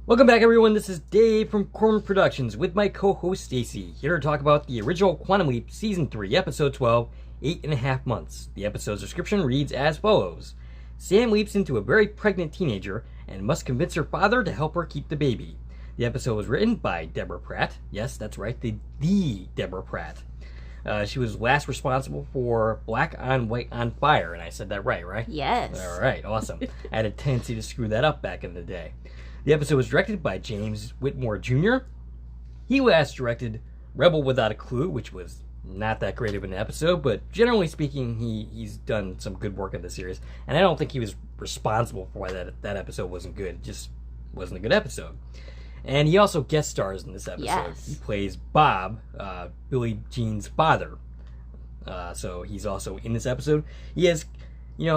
Welcome back, everyone. This is Dave from Corman Productions with my co-host Stacie, here to talk about the original Quantum Leap Season 3, Episode 12, 8.5 Months. The episode's description reads as follows. Sam leaps into a very pregnant teenager and must convince her father to help her keep the baby. The episode was written by Deborah Pratt. Yes, that's right, the Deborah Pratt. She was last responsible for Black on White on Fire, and I said that right? Yes. All right, awesome. I had a tendency to screw that up back in the day. The episode was directed by James Whitmore Jr. He last directed Rebel Without a Clue, which was not that great of an episode, but generally speaking, he's done some good work in the series. And I don't think he was responsible for why that episode wasn't good. It just wasn't a good episode. And he also guest stars in this episode. Yes. He plays Bob, Billie Jean's father. So he's also in this episode. He has,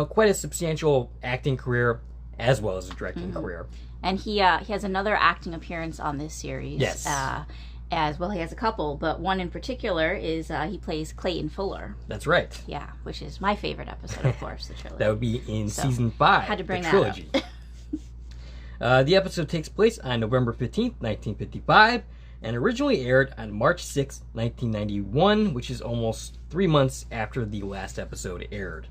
quite a substantial acting career as well as a directing career. And he has another acting appearance on this series. Yes. As well, he has a couple, but one in particular is he plays Clayton Fuller. That's right. Yeah, which is my favorite episode, of course, the trilogy. That would be in Season 5, had to bring the that trilogy. up. The episode takes place on November 15th, 1955, and originally aired on March 6th, 1991, which is almost 3 months after the last episode aired.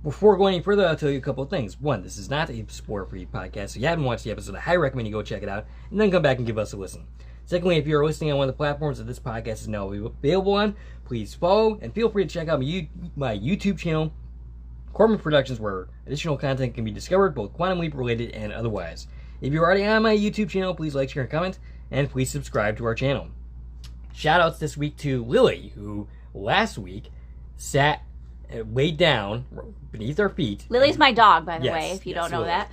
Before going any further, I'll tell you a couple of things. One, this is not a spoiler-free podcast, so if you haven't watched the episode, I highly recommend you go check it out, and then come back and give us a listen. Secondly, if you're listening on one of the platforms that this podcast is now available on, please follow, and feel free to check out my YouTube channel, Corman Productions, where additional content can be discovered, both Quantum Leap related and otherwise. If you're already on my YouTube channel, please like, share, and comment, and please subscribe to our channel. Shoutouts this week to Lily, who last week laid down beneath our feet. Lily's my dog, by the way, if you don't know that.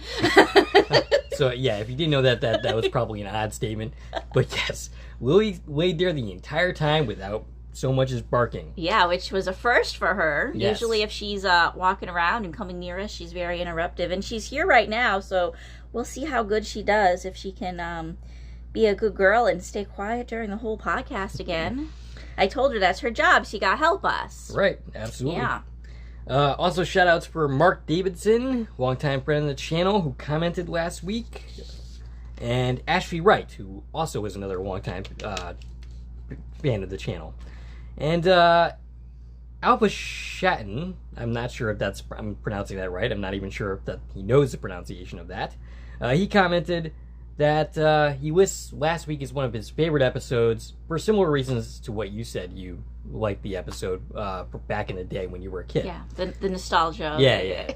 So, yeah, if you didn't know that was probably an odd statement. But yes, Lily laid there the entire time without so much as barking. Yeah, which was a first for her. Yes. Usually if she's walking around and coming near us, she's very interruptive. And she's here right now, so we'll see how good she does, if she can be a good girl and stay quiet during the whole podcast again. I told her that's her job. She got to help us. Right, absolutely. Yeah. Also, shout-outs for Mark Davidson, longtime friend of the channel, who commented last week, and Ashley Wright, who also is another longtime fan of the channel. And Alpha Shatton, I'm not sure if I'm pronouncing that right. I'm not even sure that he knows the pronunciation of that. He commented that he lists last week as one of his favorite episodes for similar reasons to what you said. You liked the episode back in the day when you were a kid. Yeah, the nostalgia. Yeah.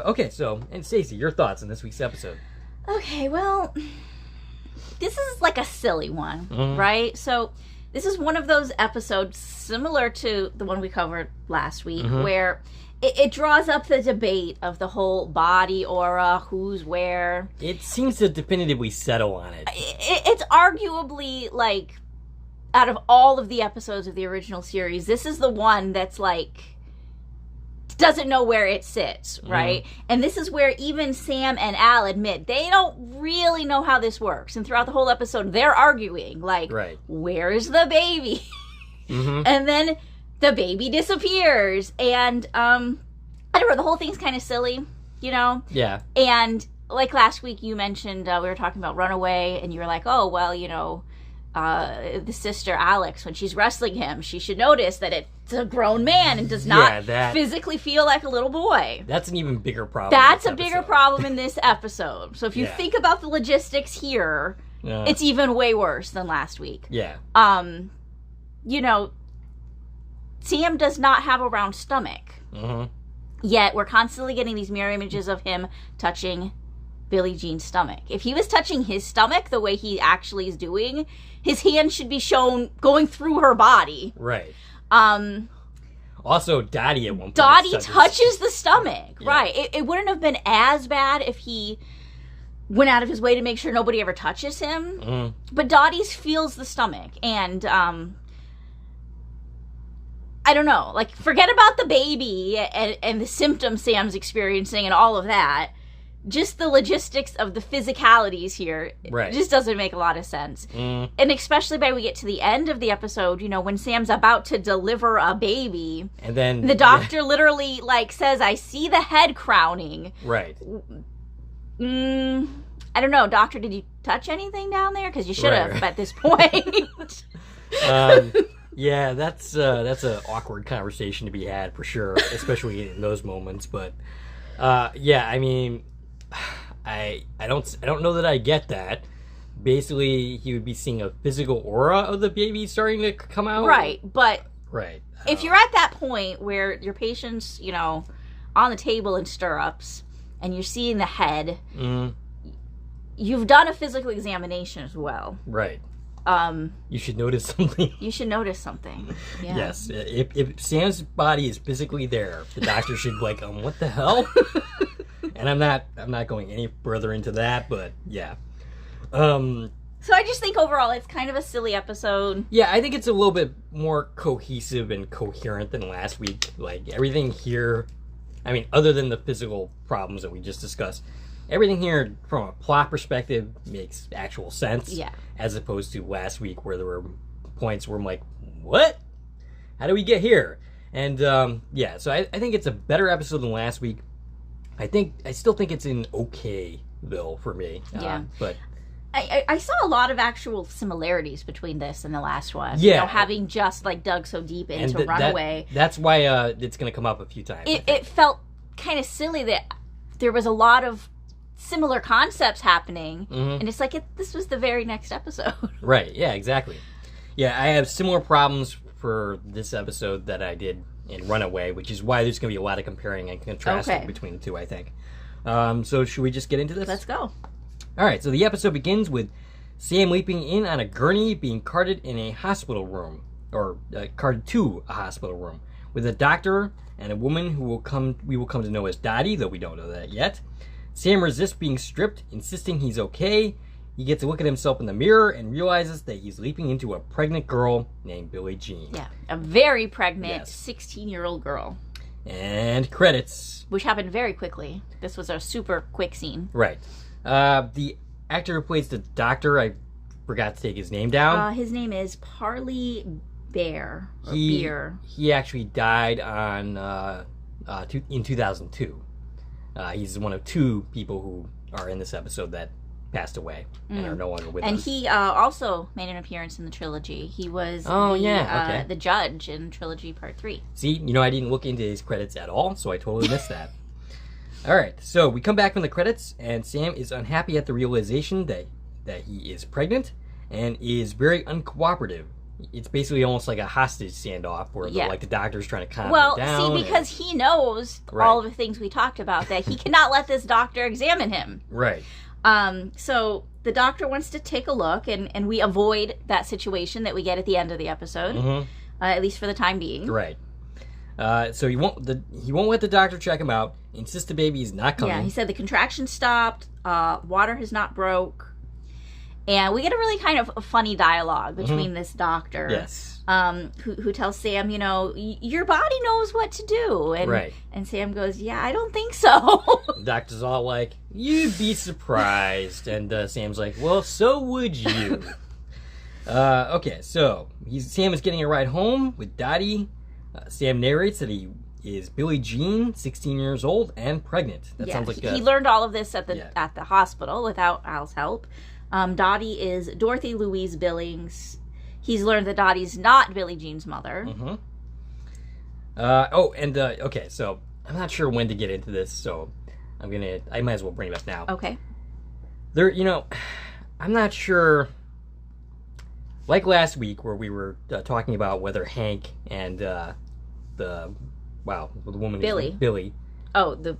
Okay, so, and Stacie, your thoughts on this week's episode? Okay, well, this is like a silly one, right? So, this is one of those episodes similar to the one we covered last week, where it draws up the debate of the whole body aura, who's where. It seems to definitively settle on it. It's arguably, like, out of all of the episodes of the original series, this is the one that's, like, doesn't know where it sits, right? And this is where even Sam and Al admit they don't really know how this works. And throughout the whole episode, they're arguing, like, where's the baby? And then the baby disappears, and I don't know, the whole thing's kind of silly, Yeah. And like last week you mentioned, we were talking about Runaway, and you were like, oh, well, the sister Alex, when she's wrestling him, she should notice that it's a grown man and does not physically feel like a little boy. That's an even bigger problem. That's a bigger problem in this episode. So if you think about the logistics here, it's even way worse than last week. Yeah. Sam does not have a round stomach. Yet we're constantly getting these mirror images of him touching Billie Jean's stomach. If he was touching his stomach the way he actually is doing, his hand should be shown going through her body. Right. Also, Dottie at one point. Dottie touches the stomach. Yeah. Right. It wouldn't have been as bad if he went out of his way to make sure nobody ever touches him. But Dottie's feels the stomach. And, I don't know, like, forget about the baby and the symptoms Sam's experiencing and all of that. Just the logistics of the physicalities here just doesn't make a lot of sense. And especially by we get to the end of the episode, when Sam's about to deliver a baby. And then the doctor literally, like, says, I see the head crowning. Right. I don't know, doctor, did you touch anything down there? Because you should have at this point. Yeah, that's an awkward conversation to be had for sure, especially in those moments. But yeah, I mean, I don't know that I get that. Basically, he would be seeing a physical aura of the baby starting to come out. Right, but right. If you're at that point where your patient's, on the table in stirrups and you're seeing the head, you've done a physical examination as well. Right. You should notice something. You should notice something. Yeah. Yes. If Sam's body is physically there, the doctor should be like, what the hell? And I'm not going any further into that, but yeah. So I just think overall it's kind of a silly episode. Yeah, I think it's a little bit more cohesive and coherent than last week. Like, everything here, I mean, other than the physical problems that we just discussed, everything here from a plot perspective makes actual sense. Yeah. As opposed to last week where there were points where I'm like, what? How do we get here? And yeah, so I think it's a better episode than last week. I still think it's in okay-ville for me. Yeah. But I saw a lot of actual similarities between this and the last one. Yeah. Having just dug so deep into Runaway. That's why it's going to come up a few times. It felt kind of silly that there was a lot of similar concepts happening, and it's like this was the very next episode. Right, yeah, exactly. Yeah, I have similar problems for this episode that I did in Runaway, which is why there's going to be a lot of comparing and contrasting between the two, I think. So should we just get into this? Let's go. All right, so the episode begins with Sam leaping in on a gurney being carted in a hospital room, or carted to a hospital room, with a doctor and a woman who we will come to know as Dottie, though we don't know that yet. Sam resists being stripped, insisting he's okay. He gets a look at himself in the mirror and realizes that he's leaping into a pregnant girl named Billie Jean. Yeah, a very pregnant 16-year-old girl. And credits. Which happened very quickly. This was a super quick scene. Right. The actor who plays the doctor, I forgot to take his name down. His name is Parley Bear. He actually died in 2002. He's one of two people who are in this episode that passed away and are no longer with us. And he also made an appearance in the trilogy. He was the judge in Trilogy Part 3. See, I didn't look into his credits at all, so I totally missed that. All right, so we come back from the credits, and Sam is unhappy at the realization that he is pregnant and is very uncooperative. It's basically almost like a hostage standoff where the doctor's trying to calm him down. Well, see, because he knows all the things we talked about, that he cannot let this doctor examine him. Right. So the doctor wants to take a look, and we avoid that situation that we get at the end of the episode, at least for the time being. Right. So he won't let the doctor check him out. Insists the baby is not coming. Yeah, he said the contraction stopped. Water has not broke. And we get a really kind of a funny dialogue between this doctor, who tells Sam, your body knows what to do. And Sam goes, yeah, I don't think so. The doctor's all like, you'd be surprised. And Sam's like, well, so would you. Okay, so Sam is getting a ride home with Dottie. Sam narrates that he is Billie Jean, 16 years old, and pregnant. That sounds like he learned all of this at the hospital without Al's help. Dottie is Dorothy Louise Billings. He's learned that Dottie's not Billie Jean's mother. Okay, so I'm not sure when to get into this, so I might as well bring it up now. Okay. I'm not sure, like last week where we were talking about whether Hank and the woman Billy. Oh, the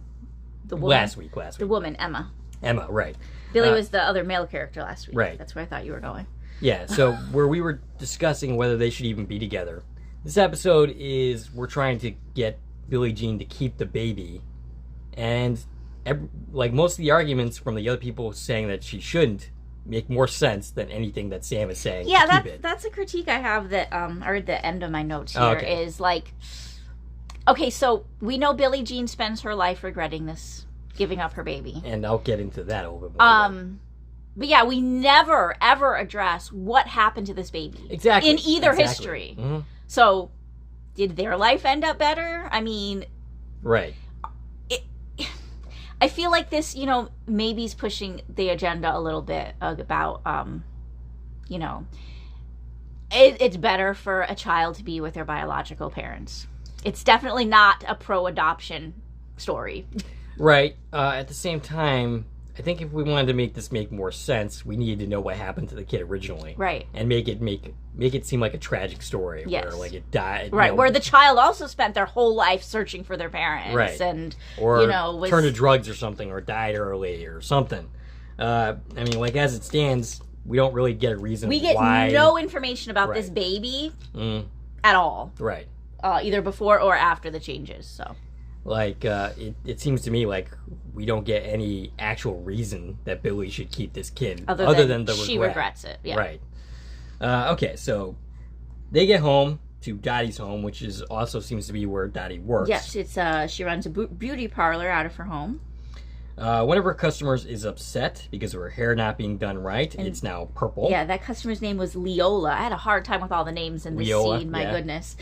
woman. Last week. The woman, Emma. Emma, right. Billy was the other male character last week. Right. That's where I thought you were going. Yeah, so where we were discussing whether they should even be together. This episode is we're trying to get Billie Jean to keep the baby. And most of the arguments from the other people saying that she shouldn't make more sense than anything that Sam is saying. Yeah, that's a critique I have that or at the end of my notes here is like, okay, so we know Billie Jean spends her life regretting this, giving up her baby. And I'll get into that a little bit more. But yeah, we never, ever address what happened to this baby. Exactly. In either history. So, did their life end up better? I mean... Right. I feel like this, you know, maybe's pushing the agenda a little bit about, you know, it's better for a child to be with their biological parents. It's definitely not a pro-adoption story. Right. At the same time, I think if we wanted to make this make more sense, we needed to know what happened to the kid originally. Right. And make it seem like a tragic story. Yes. Where, like, it died. Right, you know, where the child also spent their whole life searching for their parents. Right. And, or you know, was... turned to drugs or something, or died early or something. I mean, like, as it stands, we don't really get a reason we get why... no information about Right. this baby at all. Right. Either before or after the changes, so... Like, it seems to me like we don't get any actual reason that Billy should keep this kid, other than the regret. She regrets it, yeah. Right. Okay, so they get home to Dottie's home, which is also seems to be where Dottie works. Yes, it's she runs a beauty parlor out of her home. One of her customers is upset because of her hair not being done right. And it's now purple. Yeah, that customer's name was Leola. I had a hard time with all the names in this scene, my goodness.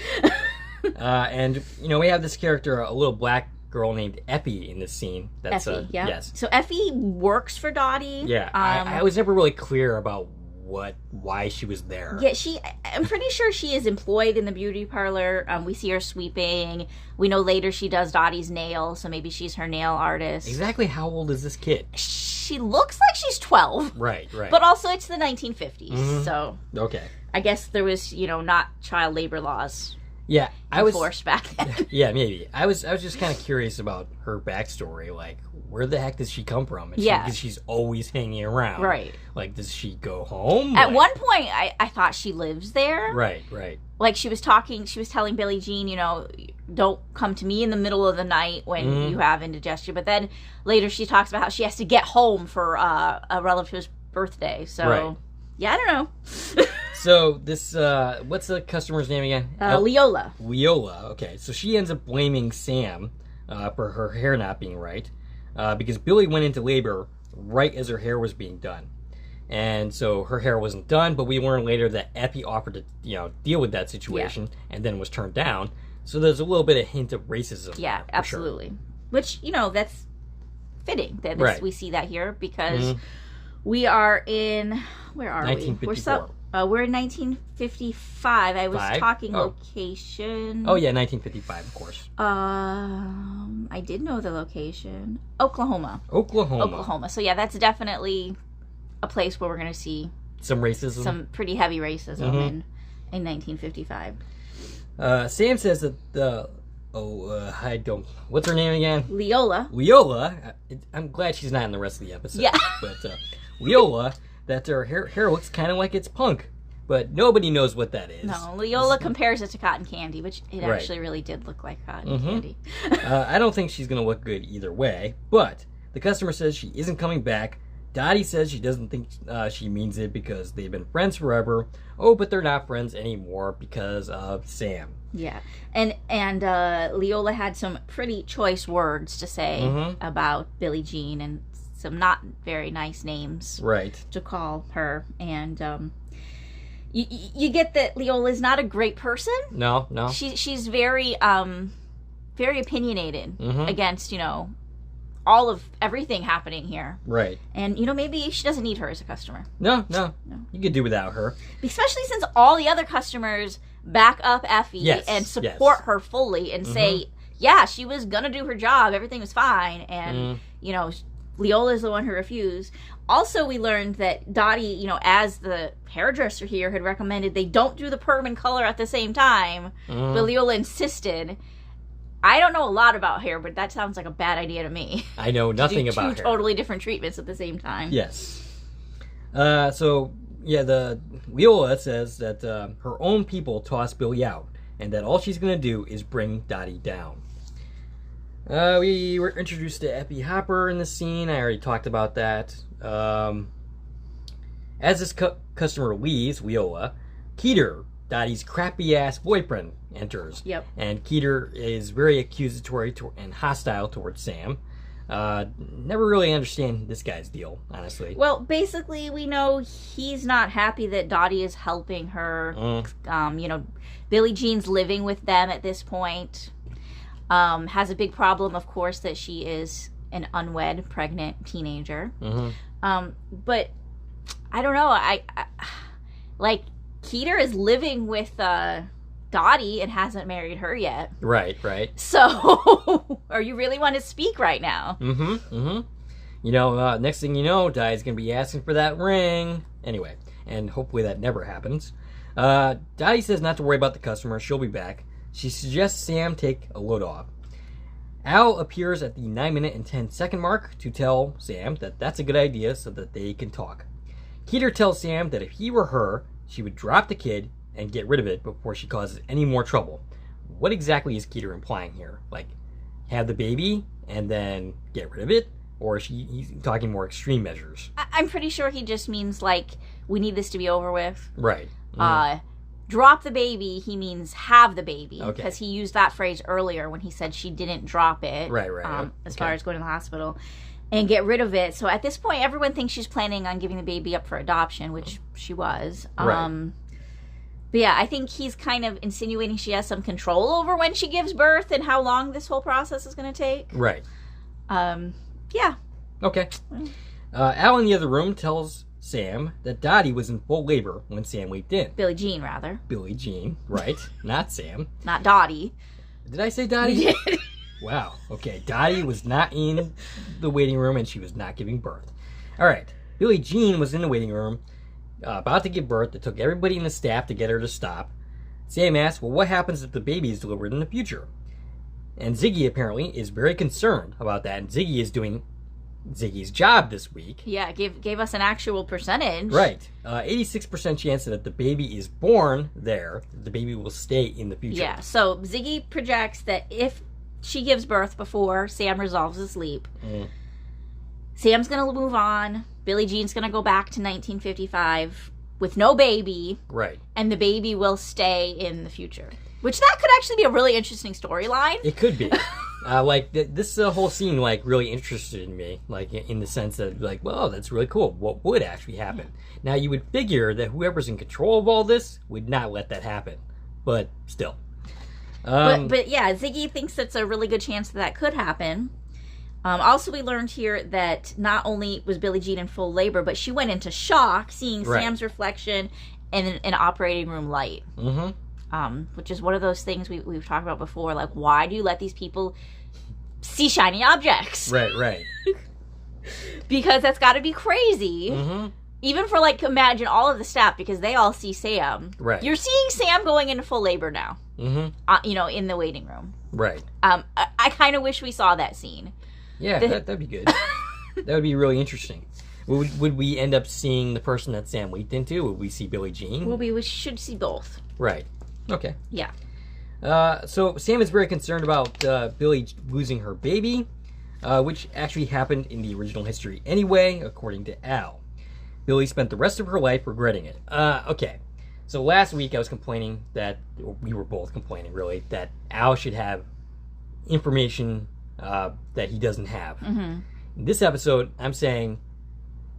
And, you know, we have this character, a little black girl named Effie in this scene. That's, Effie, yeah. Yes. So Effie works for Dottie. Yeah, I was never really clear about why she was there. Yeah, I'm pretty sure she is employed in the beauty parlor. We see her sweeping. We know later she does Dottie's nails, so maybe she's her nail artist. Exactly how old is this kid? She looks like she's 12. Right. But also it's the 1950s, so... Okay. I guess there was, you know, not child labor laws. Yeah, enforced back then. Yeah, maybe. I was just kind of curious about her backstory. Like, where the heck does she come from? Because she's always hanging around. Right. Like, does she go home? At one point, I thought she lives there. Right. Like, she was telling Billie Jean, you know, don't come to me in the middle of the night when you have indigestion. But then later she talks about how she has to get home for a relative's birthday. So, yeah, I don't know. So this, what's the customer's name again? Leola. Leola. Okay, so she ends up blaming Sam for her hair not being right because Billy went into labor right as her hair was being done, and so her hair wasn't done. But we learned later that Effie offered to, you know, deal with that situation and then was turned down. So there's a little bit of hint of racism. Yeah, there, absolutely. Sure. Which, you know, that's fitting that we see that here because we are in, where are 1954. We're in 1955. I was talking location. Oh, yeah, 1955, of course. I did know the location. Oklahoma. So, yeah, that's definitely a place where we're going to see some racism. Some pretty heavy racism in 1955. Sam says that I don't... What's her name again? Leola. I'm glad she's not in the rest of the episode. Yeah. But Leola... that her hair looks kind of like it's punk, but nobody knows what that is. No, Leola compares it to cotton candy, which it actually really did look like cotton candy. I don't think she's going to look good either way, but the customer says she isn't coming back. Dottie says she doesn't think she means it because they've been friends forever. Oh, but they're not friends anymore because of Sam. Yeah, and Leola had some pretty choice words to say about Billie Jean and some not very nice names to call her, and you get that Leola is not a great person. No. She's very very opinionated against, you know, all of everything happening here. Right. And, you know, maybe she doesn't need her as a customer. No. You could do without her. Especially since all the other customers back up Effie and support her fully and say, yeah, she was gonna do her job, everything was fine, and you know, Leola is the one who refused. Also, we learned that Dottie, you know, as the hairdresser here, had recommended they don't do the perm and color at the same time, but Leola insisted. I don't know a lot about hair, but that sounds like a bad idea to me. I know nothing about hair. Two totally different treatments at the same time. Yes. So, yeah, the Leola says that her own people tossed Billy out, and that all she's going to do is bring Dottie down. We were introduced to Eppie Hopper in the scene. I already talked about that. As this customer leaves, Leola, Keeter, Dottie's crappy-ass boyfriend, enters. Yep. And Keeter is very accusatory and hostile towards Sam. Never really understand this guy's deal, honestly. Well, basically, we know he's not happy that Dottie is helping her. You know, Billie Jean's living with them at this point. Has a big problem, of course, that she is an unwed, pregnant teenager. Mm-hmm. But I don't know. I like Keeter is living with Dottie and hasn't married her yet. Right. So, or you really want to speak right now? Mm-hmm. You know, next thing you know, Dottie's going to be asking for that ring. Anyway, and hopefully that never happens. Dottie says not to worry about the customer. She'll be back. She suggests Sam take a load off. Al appears at the 9-minute and 10-second mark to tell Sam that that's a good idea so that they can talk. Keeter tells Sam that if he were her, she would drop the kid and get rid of it before she causes any more trouble. What exactly is Keeter implying here? Like, have the baby and then get rid of it? Or is he's talking more extreme measures? I'm pretty sure he just means, like, we need this to be over with. Right. Drop the baby, he means have the baby. Okay. Because he used that phrase earlier when he said she didn't drop it. Right. As far as going to the hospital. And get rid of it. So at this point, everyone thinks she's planning on giving the baby up for adoption, which she was. Right. But yeah, I think he's kind of insinuating she has some control over when she gives birth and how long this whole process is going to take. Right. Yeah. Okay. Al in the other room tells Sam that Dottie was in full labor when Sam leaped in. Billie Jean, rather. Billie Jean, right. Not Sam. Not Dottie. Did I say Dottie? You did. Wow. Okay. Dottie was not in the waiting room and she was not giving birth. All right. Billie Jean was in the waiting room about to give birth. It took everybody in the staff to get her to stop. Sam asks, well, what happens if the baby is delivered in the future? And Ziggy apparently is very concerned about that. And Ziggy is doing Ziggy's job this week. Yeah, gave us an actual percentage. Right. 86% chance that if the baby is born there, the baby will stay in the future. Yeah, so Ziggy projects that if she gives birth before Sam resolves his leap, Sam's going to move on. Billie Jean's going to go back to 1955 with no baby. Right. And the baby will stay in the future. Which that could actually be a really interesting storyline. It could be. This whole scene, like, really interested me. Like, in the sense that, like, well, that's really cool. What would actually happen? Now, you would figure that whoever's in control of all this would not let that happen. But still. But yeah, Ziggy thinks it's a really good chance that could happen. Also, we learned here that not only was Billie Jean in full labor, but she went into shock seeing Sam's reflection in an operating room light. Mm-hmm. Which is one of those things we've talked about before. Like, why do you let these people see shiny objects? Right. Because that's got to be crazy. Mm-hmm. Even for, like, imagine all of the staff, because they all see Sam. Right. You're seeing Sam going into full labor now. Mm-hmm. In the waiting room. Right. I kind of wish we saw that scene. Yeah, that'd be good. That would be really interesting. Would we end up seeing the person that Sam leaped into? Would we see Billie Jean? Well, we should see both. Right. Okay. Yeah. So Sam is very concerned about Billie losing her baby, which actually happened in the original history anyway, according to Al. Billie spent the rest of her life regretting it. Okay. So last week I was complaining that, or we were both complaining really, that Al should have information that he doesn't have. Mm-hmm. In this episode, I'm saying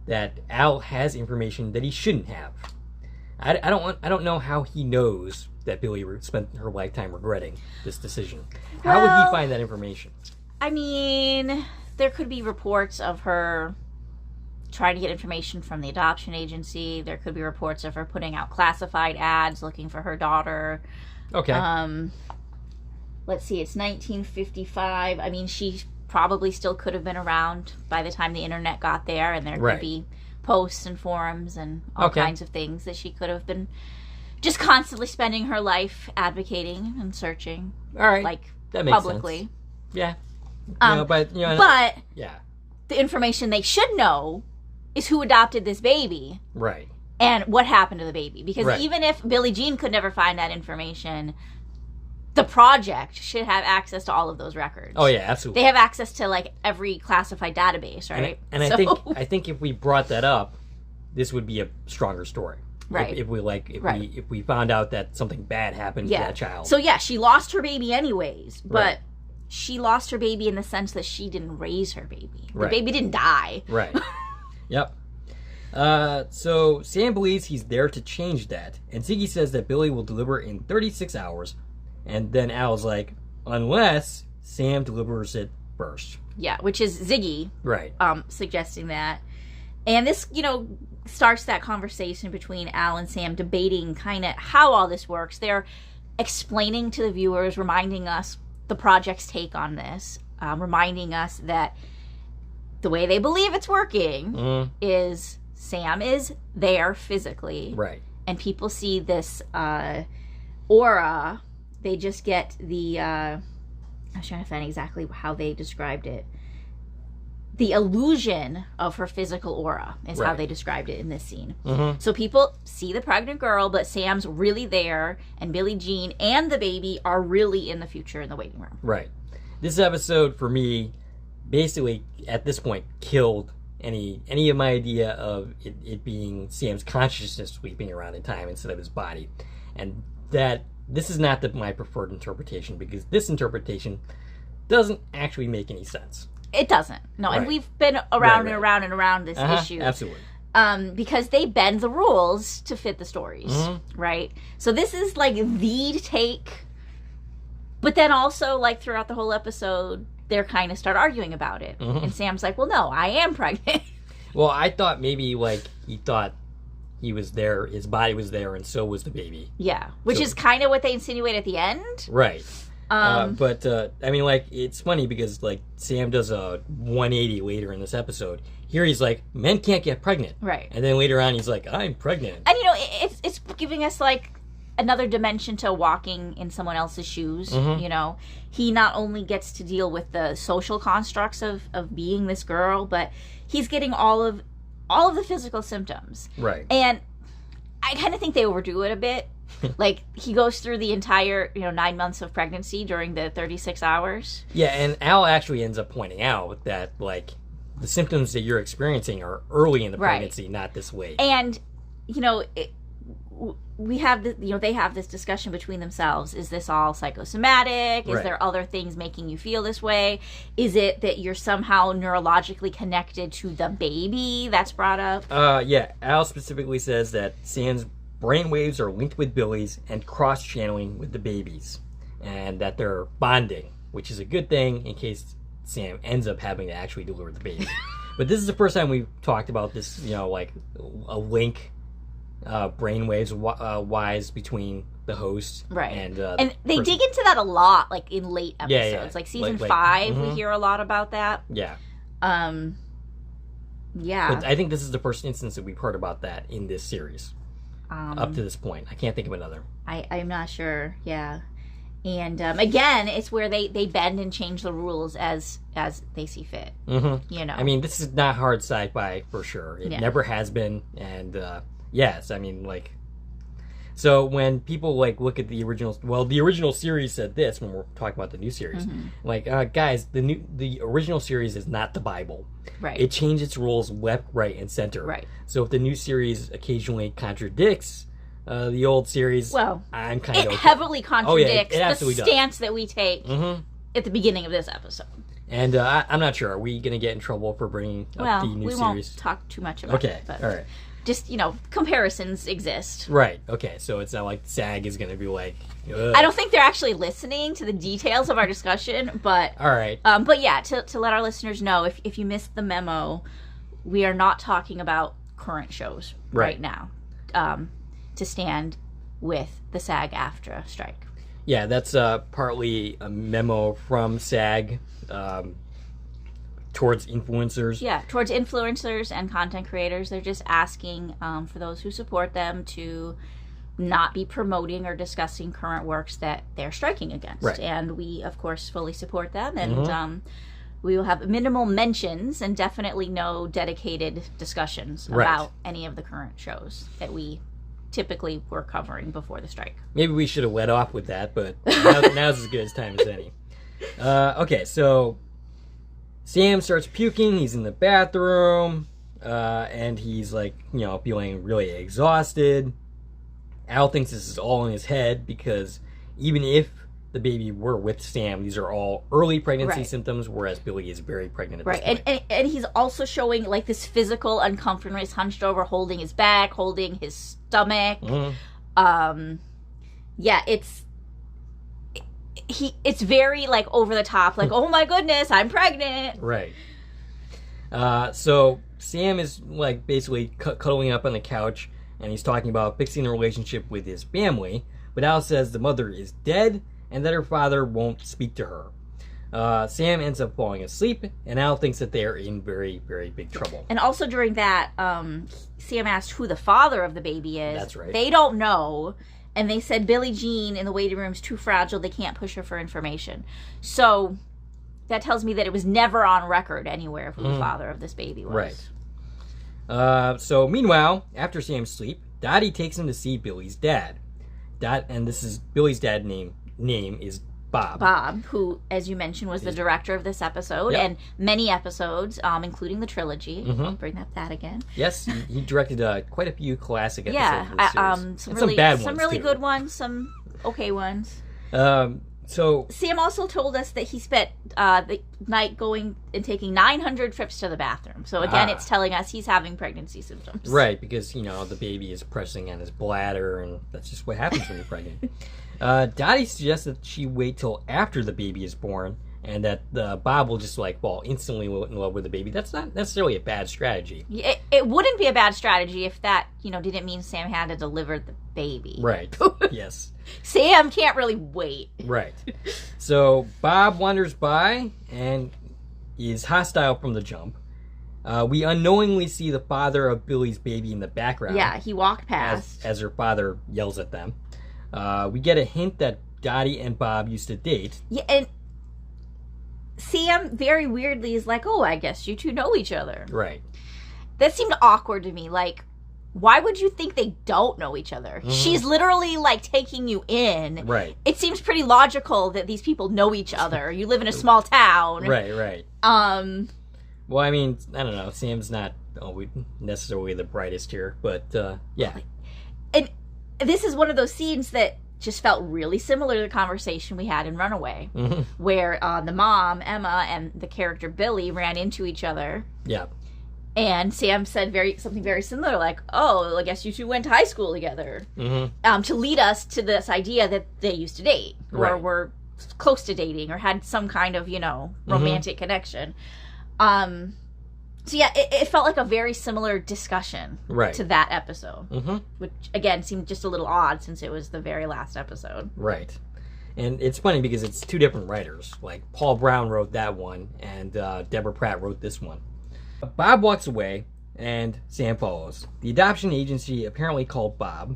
that Al has information that he shouldn't have. I don't know how he knows that Billie spent her lifetime regretting this decision. How would he find that information? I mean, there could be reports of her trying to get information from the adoption agency. There could be reports of her putting out classified ads looking for her daughter. Okay. Let's see, it's 1955. I mean, she probably still could have been around by the time the internet got there, and there could be posts and forums and all kinds of things that she could have been just constantly spending her life advocating and searching. All right. Like, that makes publicly. Sense. Yeah. But the information they should know is who adopted this baby. Right. And what happened to the baby. Because even if Billie Jean could never find that information, the project should have access to all of those records. Oh yeah, absolutely. They have access to like every classified database, right? And I think if we brought that up, this would be a stronger story. Right. If we found out that something bad happened to that child. So yeah, she lost her baby anyways, but she lost her baby in the sense that she didn't raise her baby. The baby didn't die. Right. Yep. So Sam believes he's there to change that, and Ziggy says that Billie will deliver in 36 hours, and then Al's like, unless Sam delivers it first. Yeah, which is Ziggy. Right. Suggesting that. And this, starts that conversation between Al and Sam, debating kind of how all this works. They're explaining to the viewers, reminding us the project's take on this, reminding us that the way they believe it's working is Sam is there physically. Right. And people see this aura. They just get the... I was trying to find exactly how they described it. The illusion of her physical aura is how they described it in this scene. So people see the pregnant girl, but Sam's really there, and Billie Jean and the baby are really in the future in the waiting room. Right. This episode, for me, basically, at this point, killed any of my idea of it being Sam's consciousness sweeping around in time instead of his body. And that this is not my preferred interpretation, because this interpretation doesn't actually make any sense. It doesn't. No, and we've been around and around and around this issue. Absolutely. Because they bend the rules to fit the stories, right? So this is like the take, but then also like throughout the whole episode, they're kind of start arguing about it. And Sam's like, well, no, I am pregnant. Well, I thought maybe like he thought he was there, his body was there, and so was the baby. Yeah, which is kind of what they insinuate at the end. Right. But I mean, like, it's funny because, like, Sam does a 180 later in this episode. Here he's like, men can't get pregnant. Right. And then later on he's like, I'm pregnant. And, it's giving us, like, another dimension to walking in someone else's shoes, He not only gets to deal with the social constructs of being this girl, but he's getting all of the physical symptoms. Right. And I kind of think they overdo it a bit. Like, he goes through the entire, 9 months of pregnancy during the 36 hours. Yeah, and Al actually ends up pointing out that, like, the symptoms that you're experiencing are early in the pregnancy, not this late. And, we have they have this discussion between themselves. Is this all psychosomatic? Is there other things making you feel this way? Is it that you're somehow neurologically connected to the baby? That's brought up. Yeah, Al specifically says that Sam's brainwaves are linked with Billie's and cross-channeling with the baby's, and that they're bonding, which is a good thing in case Sam ends up having to actually deliver the baby. But this is the first time we've talked about this, like a link, brainwaves wise between the host and they dig into that a lot, like in late episodes, like season 5. We hear a lot about that. Yeah. Yeah. But I think this is the first instance that we've heard about that in this series. Up to this point. I can't think of another. I'm not sure, yeah. And again, it's where they bend and change the rules as they see fit. I mean, this is not hard sci-fi for sure. It never has been. And yes, I mean, like... So when people like look at the original series said this when we're talking about the new series. Like, guys, the original series is not the Bible. Right. It changed its rules left, right, and center. Right. So if the new series occasionally contradicts the old series, I'm kind of okay. It heavily contradicts it the stance that we take at the beginning of this episode. And I'm not sure. Are we going to get in trouble for bringing up the new series? We won't talk too much about it. Okay, all right. Just, comparisons exist. Right, okay. So it's not like SAG is going to be like... Ugh. I don't think they're actually listening to the details of our discussion, but... All right. But yeah, to let our listeners know, if you missed the memo, we are not talking about current shows right now to stand with the SAG-AFTRA strike. Yeah, that's partly a memo from SAG towards influencers. Yeah, towards influencers and content creators. They're just asking for those who support them to not be promoting or discussing current works that they're striking against. Right. And we, of course, fully support them. And we will have minimal mentions and definitely no dedicated discussions about any of the current shows that we typically were covering before the strike. Maybe we should have led off with that, but now's as good as time as any. Okay, so... Sam starts puking, he's in the bathroom, and he's like, feeling really exhausted. Al thinks this is all in his head because even if the baby were with Sam, these are all early pregnancy symptoms, whereas Billie is very pregnant at this point. And he's also showing like this physical uncomfortability, hunched over, holding his back, holding his stomach. Yeah, it's very, like, over the top. Like, oh, my goodness, I'm pregnant. Right. So Sam is, like, basically cuddling up on the couch, and he's talking about fixing the relationship with his family. But Al says the mother is dead and that her father won't speak to her. Sam ends up falling asleep, and Al thinks that they are in very, very big trouble. And also during that, Sam asked who the father of the baby is. That's right. They don't know. And they said Billie Jean in the waiting room is too fragile. They can't push her for information. So that tells me that it was never on record anywhere who the father of this baby was. Right. So meanwhile, after Sam's sleep, Dottie takes him to see Billy's dad. And this is Billy's dad's name is Bob. Bob, who, as you mentioned, was the director of this episode and many episodes, including the trilogy. I'll bring up that again. Yes, he directed quite a few classic episodes of the series. Some bad ones, some really too. Good ones, some okay ones. So Sam also told us that he spent the night going and taking 900 trips to the bathroom. So again, it's telling us he's having pregnancy symptoms. Right, because, the baby is pressing on his bladder, and that's just what happens when you're pregnant. Dottie suggests that she wait till after the baby is born, and that Bob will just, fall instantly in love with the baby. That's not necessarily a bad strategy. It wouldn't be a bad strategy if that, didn't mean Sam had to deliver the baby. Right, yes. Sam can't really wait. Right. So Bob wanders by and is hostile from the jump. We unknowingly see the father of Billy's baby in the background. Yeah, he walked past. As her father yells at them. We get a hint that Dottie and Bob used to date. Yeah, and Sam very weirdly is like, oh, I guess you two know each other. Right. That seemed awkward to me. Like, why would you think they don't know each other? She's literally, taking you in. Right. It seems pretty logical that these people know each other. You live in a small town. Right. Well, I mean, I don't know. Sam's not necessarily the brightest here, but, yeah. And this is one of those scenes that just felt really similar to the conversation we had in Runaway, where the mom, Emma, and the character Billy ran into each other. Yeah. And Sam said something very similar, like, oh, I guess you two went to high school together. To lead us to this idea that they used to date, or were close to dating, or had some kind of, romantic connection. So yeah, it felt like a very similar discussion to that episode, which, again, seemed just a little odd since it was the very last episode. Right. And it's funny because it's two different writers. Like, Paul Brown wrote that one, and Deborah Pratt wrote this one. Bob walks away, and Sam follows. The adoption agency apparently called Bob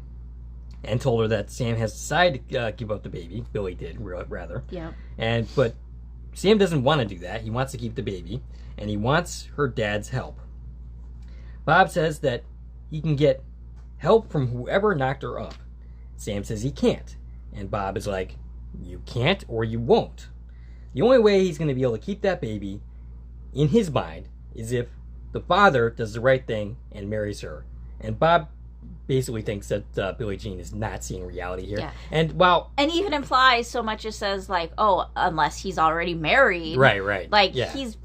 and told her that Sam has decided to give up the baby. Billy did, rather. Yeah. But Sam doesn't want to do that. He wants to keep the baby, and he wants her dad's help. Bob says that he can get help from whoever knocked her up. Sam says he can't, and Bob is like, you can't or you won't. The only way he's going to be able to keep that baby, in his mind, is if the father does the right thing and marries her. And Bob basically thinks that Billie Jean is not seeing reality here. Yeah. And even implies so much as says, unless he's already married. Right. He's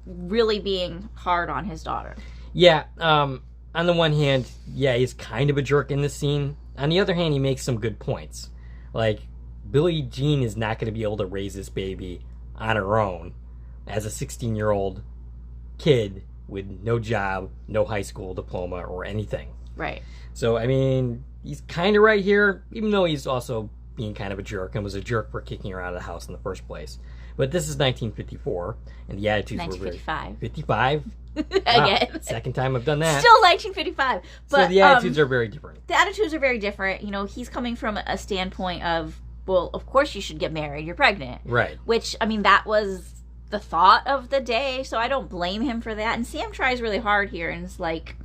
really being hard on his daughter. Yeah. On the one hand, yeah, he's kind of a jerk in this scene. On the other hand, he makes some good points. Billie Jean is not going to be able to raise this baby on her own as a 16-year-old kid with no job, no high school diploma, or anything. Right. So, I mean, he's kind of right here, even though he's also being kind of a jerk and was a jerk for kicking her out of the house in the first place. But this is 1954, and the attitudes 1955. were 55? Again. Wow, second time I've done that. Still 1955. But, so the attitudes are very different. The attitudes are very different. He's coming from a standpoint of, well, of course you should get married. You're pregnant. Right. Which, I mean, that was the thought of the day, so I don't blame him for that. And Sam tries really hard here, and it's like,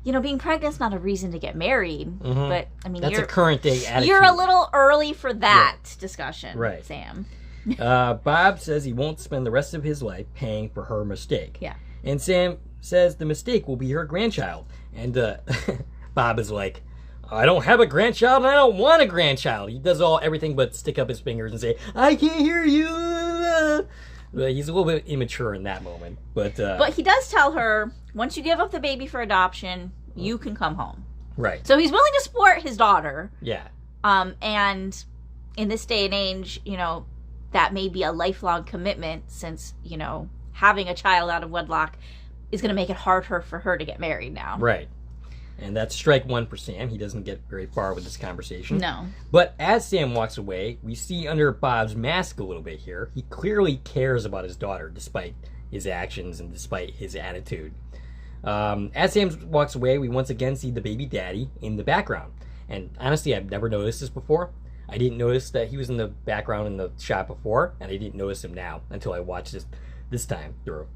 being pregnant's not a reason to get married. But, I mean, that's a current day attitude. You're a little early for that discussion, right. Sam. Bob says he won't spend the rest of his life paying for her mistake. Yeah. And Sam says the mistake will be her grandchild. And Bob is like, I don't have a grandchild and I don't want a grandchild. He does everything but stick up his fingers and say, I can't hear you. But he's a little bit immature in that moment. But he does tell her, once you give up the baby for adoption, you can come home. Right. So he's willing to support his daughter. Yeah. And in this day and age, that may be a lifelong commitment, since, having a child out of wedlock is going to make it harder for her to get married now. Right. And that's strike one for Sam. He doesn't get very far with this conversation. No. But as Sam walks away, we see under Bob's mask a little bit here, he clearly cares about his daughter, despite his actions and despite his attitude. As Sam walks away, we once again see the baby daddy in the background. And honestly, I've never noticed this before. I didn't notice that he was in the background in the shot before, and I didn't notice him now until I watched this time through.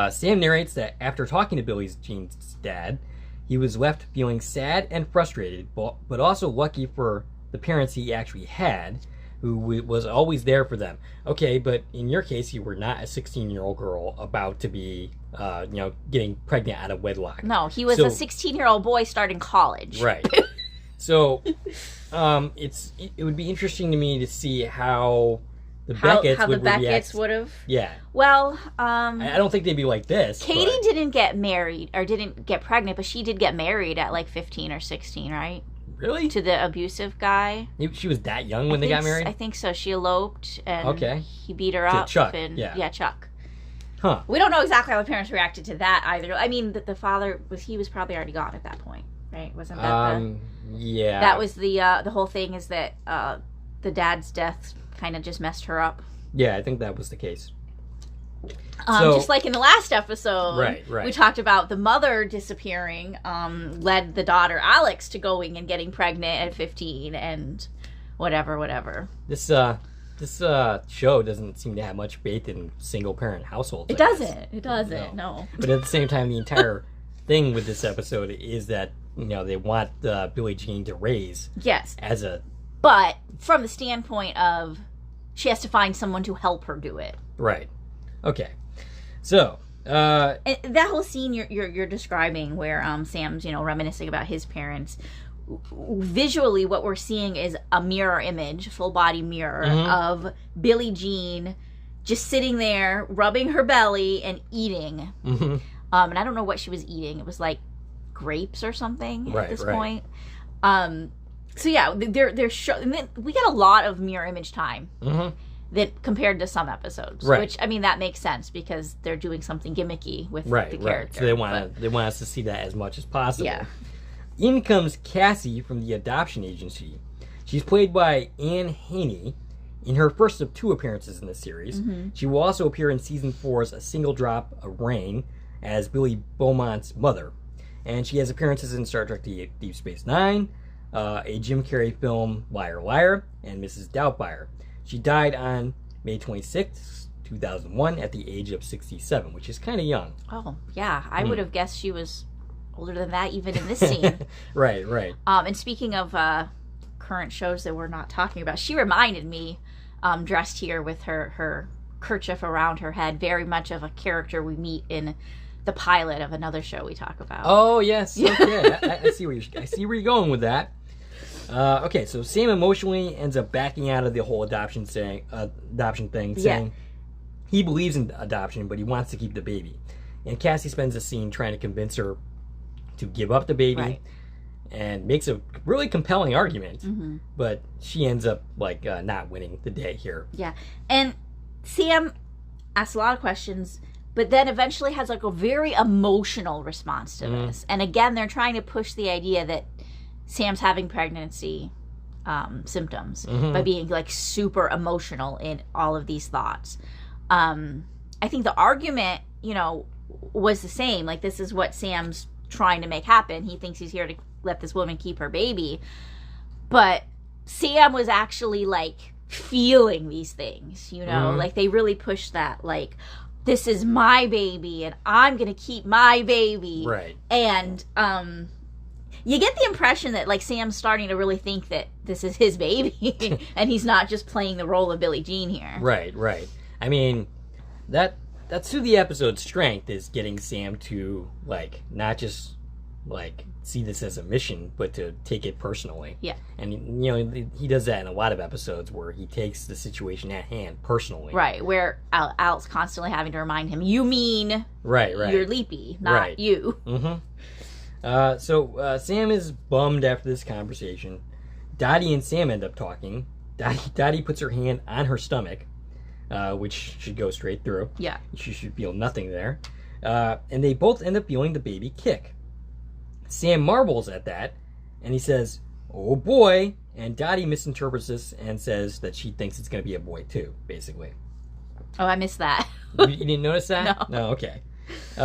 Sam narrates that after talking to Billie Jean's dad, he was left feeling sad and frustrated, but also lucky for the parents he actually had, who was always there for them. Okay, but in your case, you were not a 16-year-old girl about to be, getting pregnant out of wedlock. No, he was a 16-year-old boy starting college. Right. So, it would be interesting to me to see how the Becketts would have. Yeah. Well, I don't think they'd be like this. Katie didn't get married or didn't get pregnant, but she did get married at like 15 or 16, right? Really? To the abusive guy. She was that young when they got married? I think so. She eloped and he beat her up. Chuck. Yeah, Chuck. Huh. We don't know exactly how the parents reacted to that either. I mean, the father was probably already gone at that point, right? Wasn't that yeah. That was the whole thing, is that the dad's death kind of just messed her up. Yeah, I think that was the case. Just like in the last episode, right. we talked about the mother disappearing, led the daughter Alex to going and getting pregnant at 15 and whatever. This show doesn't seem to have much faith in single parent households. It doesn't. No. But at the same time, the entire thing with this episode is that they want Billie Jean to raise. Yes. But from the standpoint of she has to find someone to help her do it. Right. Okay. So, and that whole scene you're describing where Sam's reminiscing about his parents, visually what we're seeing is a mirror image, full body mirror of Billie Jean just sitting there rubbing her belly and eating. And I don't know what she was eating. It was like grapes or something at this point. So yeah, and then we get a lot of mirror image time. That compared to some episodes, which I mean that makes sense because they're doing something gimmicky with the character. Right. So they want us to see that as much as possible. Yeah. In comes Cassie from the adoption agency. She's played by Anne Haney in her first of 2 appearances in the series. She will also appear in season 4's A Single Drop of Rain as Billy Beaumont's mother, and she has appearances in Star Trek: Deep Space Nine, a Jim Carrey film Liar Liar, and Mrs. Doubtfire. She died on May 26, 2001 at the age of 67, which is kind of young. Oh, yeah. I would have guessed she was older than that even in this scene. Right. And speaking of current shows that we're not talking about, she reminded me, dressed here with her kerchief around her head, very much of a character we meet in the pilot of another show we talk about. Oh, yes. Okay. I see where you're going with that. Okay, so Sam emotionally ends up backing out of the whole adoption thing, saying he believes in adoption, but he wants to keep the baby. And Cassie spends the scene trying to convince her to give up the baby, and makes a really compelling argument, but she ends up not winning the day here. Yeah, and Sam asks a lot of questions, but then eventually has a very emotional response to this. And again, they're trying to push the idea that Sam's having pregnancy symptoms by being super emotional in all of these thoughts. I think the argument, was the same. This is what Sam's trying to make happen. He thinks he's here to let this woman keep her baby. But Sam was actually feeling these things, they really pushed that, this is my baby and I'm going to keep my baby. Right. And, you get the impression that Sam's starting to really think that this is his baby and he's not just playing the role of Billie Jean here. Right. I mean, that's through the episode's strength, is getting Sam to not just see this as a mission, but to take it personally. Yeah. And he does that in a lot of episodes where he takes the situation at hand personally. Right, where Al's constantly having to remind him, you mean you're Leapy, not you. So Sam is bummed after this conversation. Dottie and Sam end up talking, Dottie puts her hand on her stomach, which should go straight through. Yeah. She should feel nothing there. And they both end up feeling the baby kick. Sam marvels at that, and he says, "Oh boy," and Dottie misinterprets this and says that she thinks it's going to be a boy too, basically. Oh, I missed that. You didn't notice that? No. No, okay.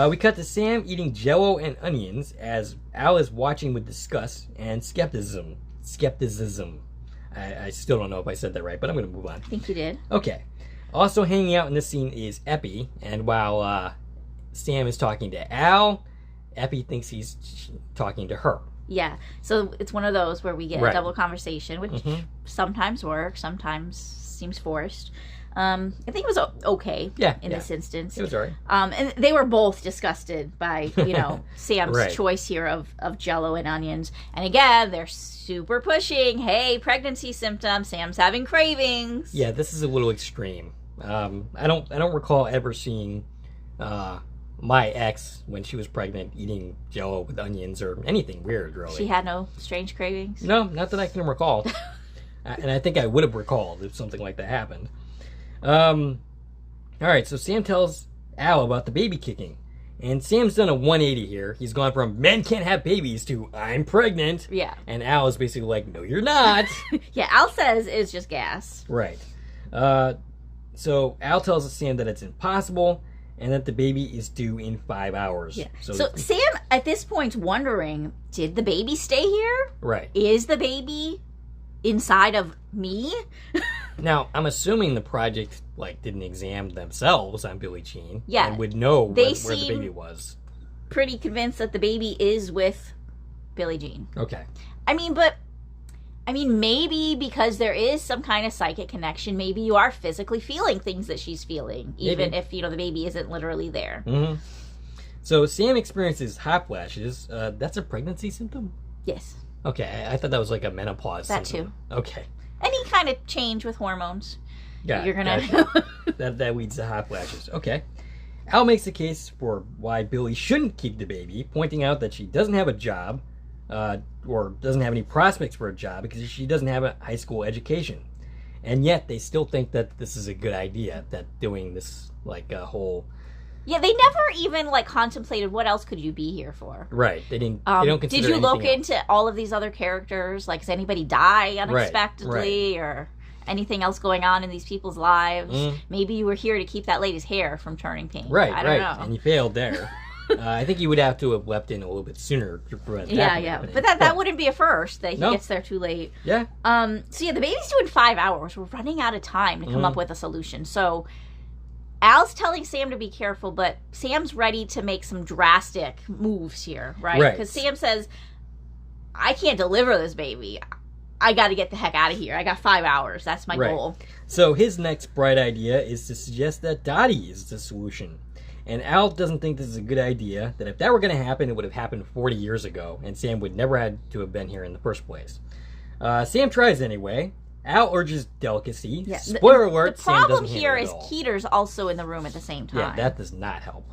We cut to Sam eating Jell-O and onions as Al is watching with disgust and skepticism. I still don't know if I said that right, but I'm going to move on. I think you did. Okay. Also hanging out in this scene is Epi, and while Sam is talking to Al, Epi thinks he's talking to her. Yeah. So it's one of those where we get Right. a double conversation, which sometimes works, sometimes seems forced. I think it was okay in this instance. It was all right. And they were both disgusted by, Sam's Right. choice here of Jell-O and onions. And again, they're super pushing, hey, pregnancy symptoms, Sam's having cravings. Yeah, this is a little extreme. I don't recall ever seeing my ex, when she was pregnant, eating Jell-O with onions or anything weird, really. She had no strange cravings? No, not that I can recall. And I think I would have recalled if something like that happened. All right, so Sam tells Al about the baby kicking. And Sam's done a 180 here. He's gone from men can't have babies to I'm pregnant. Yeah. And Al is basically like, no, you're not. Yeah, Al says it's just gas. Right. So Al tells Sam that it's impossible and that the baby is due in 5 hours. Yeah. So Sam, at this point, wondering, did the baby stay here? Right. Is the baby inside of me? Now, I'm assuming the project didn't examine themselves on Billie Jean. Yeah. And would know where the seem baby was. Pretty convinced that the baby is with Billie Jean. Okay. I mean, maybe because there is some kind of psychic connection, maybe you are physically feeling things that she's feeling, even if, the baby isn't literally there. Mm-hmm. So Sam experiences hot flashes. That's a pregnancy symptom? Yes. Okay, I thought that was like a menopause That symptom. too. Okay. Any kind of change with hormones. You're gonna that leads to hot flashes. Okay. Al makes the case for why Billie shouldn't keep the baby, pointing out that she doesn't have a job, or doesn't have any prospects for a job because she doesn't have a high school education. And yet they still think that this is a good idea, that doing this a whole... Yeah, they never even contemplated what else could you be here for. Right. They didn't. They don't consider. Did you look anything else. into all of these other characters? Does anybody die unexpectedly, or anything else going on in these people's lives? Maybe you were here to keep that lady's hair from turning pink. Right. I don't know. And you failed there. I think you would have to have leapt in a little bit sooner to prevent that from happening. But that wouldn't be a first that he gets there too late. Yeah. So the baby's due in 5 hours. We're running out of time to come up with a solution. So Al's telling Sam to be careful, but Sam's ready to make some drastic moves here, right? Because Sam says, I can't deliver this baby. I got to get the heck out of here. I got 5 hours. That's my goal. So his next bright idea is to suggest that Dottie is the solution. And Al doesn't think this is a good idea, that if that were going to happen, it would have happened 40 years ago, and Sam would never had to have been here in the first place. Sam tries anyway. Al urges delicacy. Yeah. Spoiler alert, Sam doesn't handle it at all. The problem here is Keeter's also in the room at the same time. Yeah, that does not help.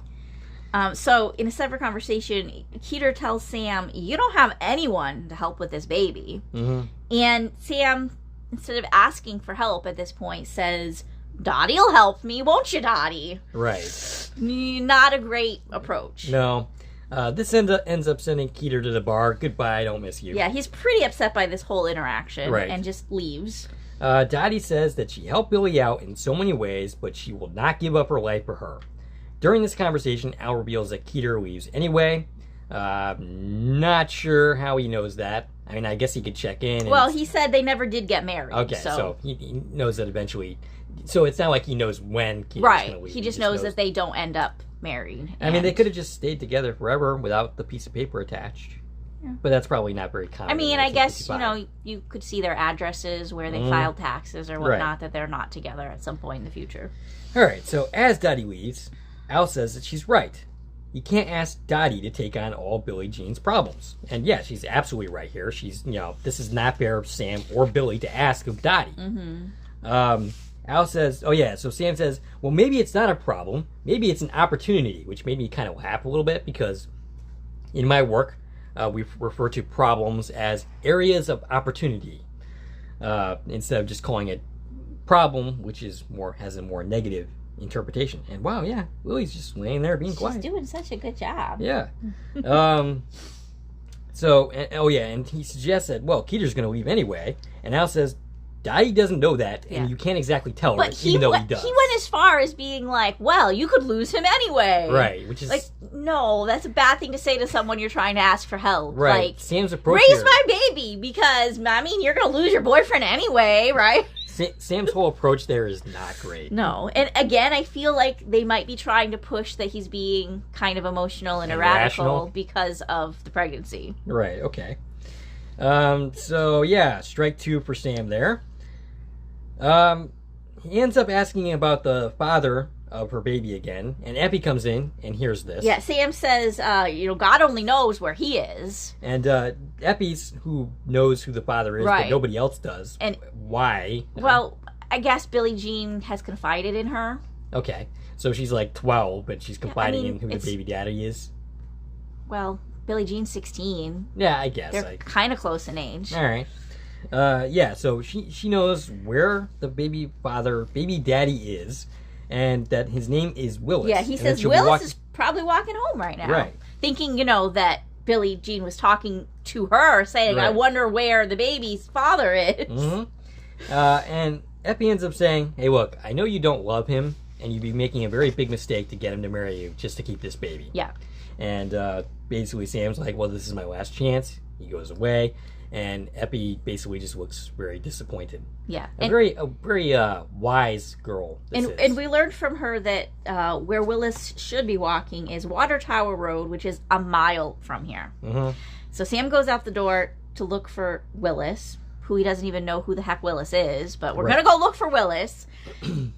So, in a separate conversation, Keeter tells Sam, you don't have anyone to help with this baby. Mm-hmm. And Sam, instead of asking for help at this point, says, Dottie'll help me, won't you, Dottie? Right. Not a great approach. No. This ends up sending Keeter to the bar. Goodbye, I don't miss you. Yeah, he's pretty upset by this whole interaction and just leaves. Dottie says that she helped Billie out in so many ways, but she will not give up her life for her. During this conversation, Al reveals that Keeter leaves anyway. Not sure how he knows that. I mean, I guess he could check in. Well, he said they never did get married. Okay, so he knows that eventually. So it's not like he knows when Keeter's going to leave. He just knows that they don't end up married. I mean, they could have just stayed together forever without the piece of paper attached. Yeah. But that's probably not very common. I mean, I guess, you could see their addresses where they filed taxes or whatnot, that they're not together at some point in the future. All right, so as Dottie leaves, Al says that she's right. You can't ask Dottie to take on all Billie Jean's problems. And yeah, she's absolutely right here. She's, this is not fair of Sam or Billie to ask of Dottie. Mm-hmm. Al says, so Sam says, well, maybe it's not a problem. Maybe it's an opportunity, which made me kind of laugh a little bit because in my work, we refer to problems as areas of opportunity. instead of just calling it problem, which has a more negative interpretation. And wow, yeah, Lily's just laying there being quiet. She's doing such a good job. Yeah. And he suggests that, well, Keeter's going to leave anyway. And Al says, Daddy doesn't know that, and you can't exactly tell her, even though he does. He went as far as being like, well, you could lose him anyway. Right, which is... Like, no, that's a bad thing to say to someone you're trying to ask for help. Right. Like, Sam's approach raise my baby, because, I mean, you're going to lose your boyfriend anyway, right? Sam's whole approach there is not great. No. And again, I feel like they might be trying to push that he's being kind of emotional and irrational because of the pregnancy. Right, okay. Strike 2 for Sam there. He ends up asking about the father of her baby again, and Epi comes in and hears this. Yeah, Sam says, God only knows where he is. And Epi's who knows who the father is, but nobody else does. And why? Well, I guess Billie Jean has confided in her. Okay, so she's like 12, but she's confiding in who the baby daddy is. Well, Billie Jean's 16. Yeah, I guess. They're kind of close in age. All right. So she knows where the baby daddy is, and that his name is Willis. Yeah, he says Willis is probably walking home right now. Right. Thinking, that Billie Jean was talking to her, saying, I wonder where the baby's father is. Mm-hmm. And Epi ends up saying, hey, look, I know you don't love him, and you'd be making a very big mistake to get him to marry you just to keep this baby. Yeah. And basically Sam's like, well, this is my last chance. He goes away. And Epi basically just looks very disappointed. Yeah. A very wise girl. And we learned from her that where Willis should be walking is Water Tower Road, which is a mile from here. Mm-hmm. So Sam goes out the door to look for Willis, who he doesn't even know who the heck Willis is, but we're going to go look for Willis.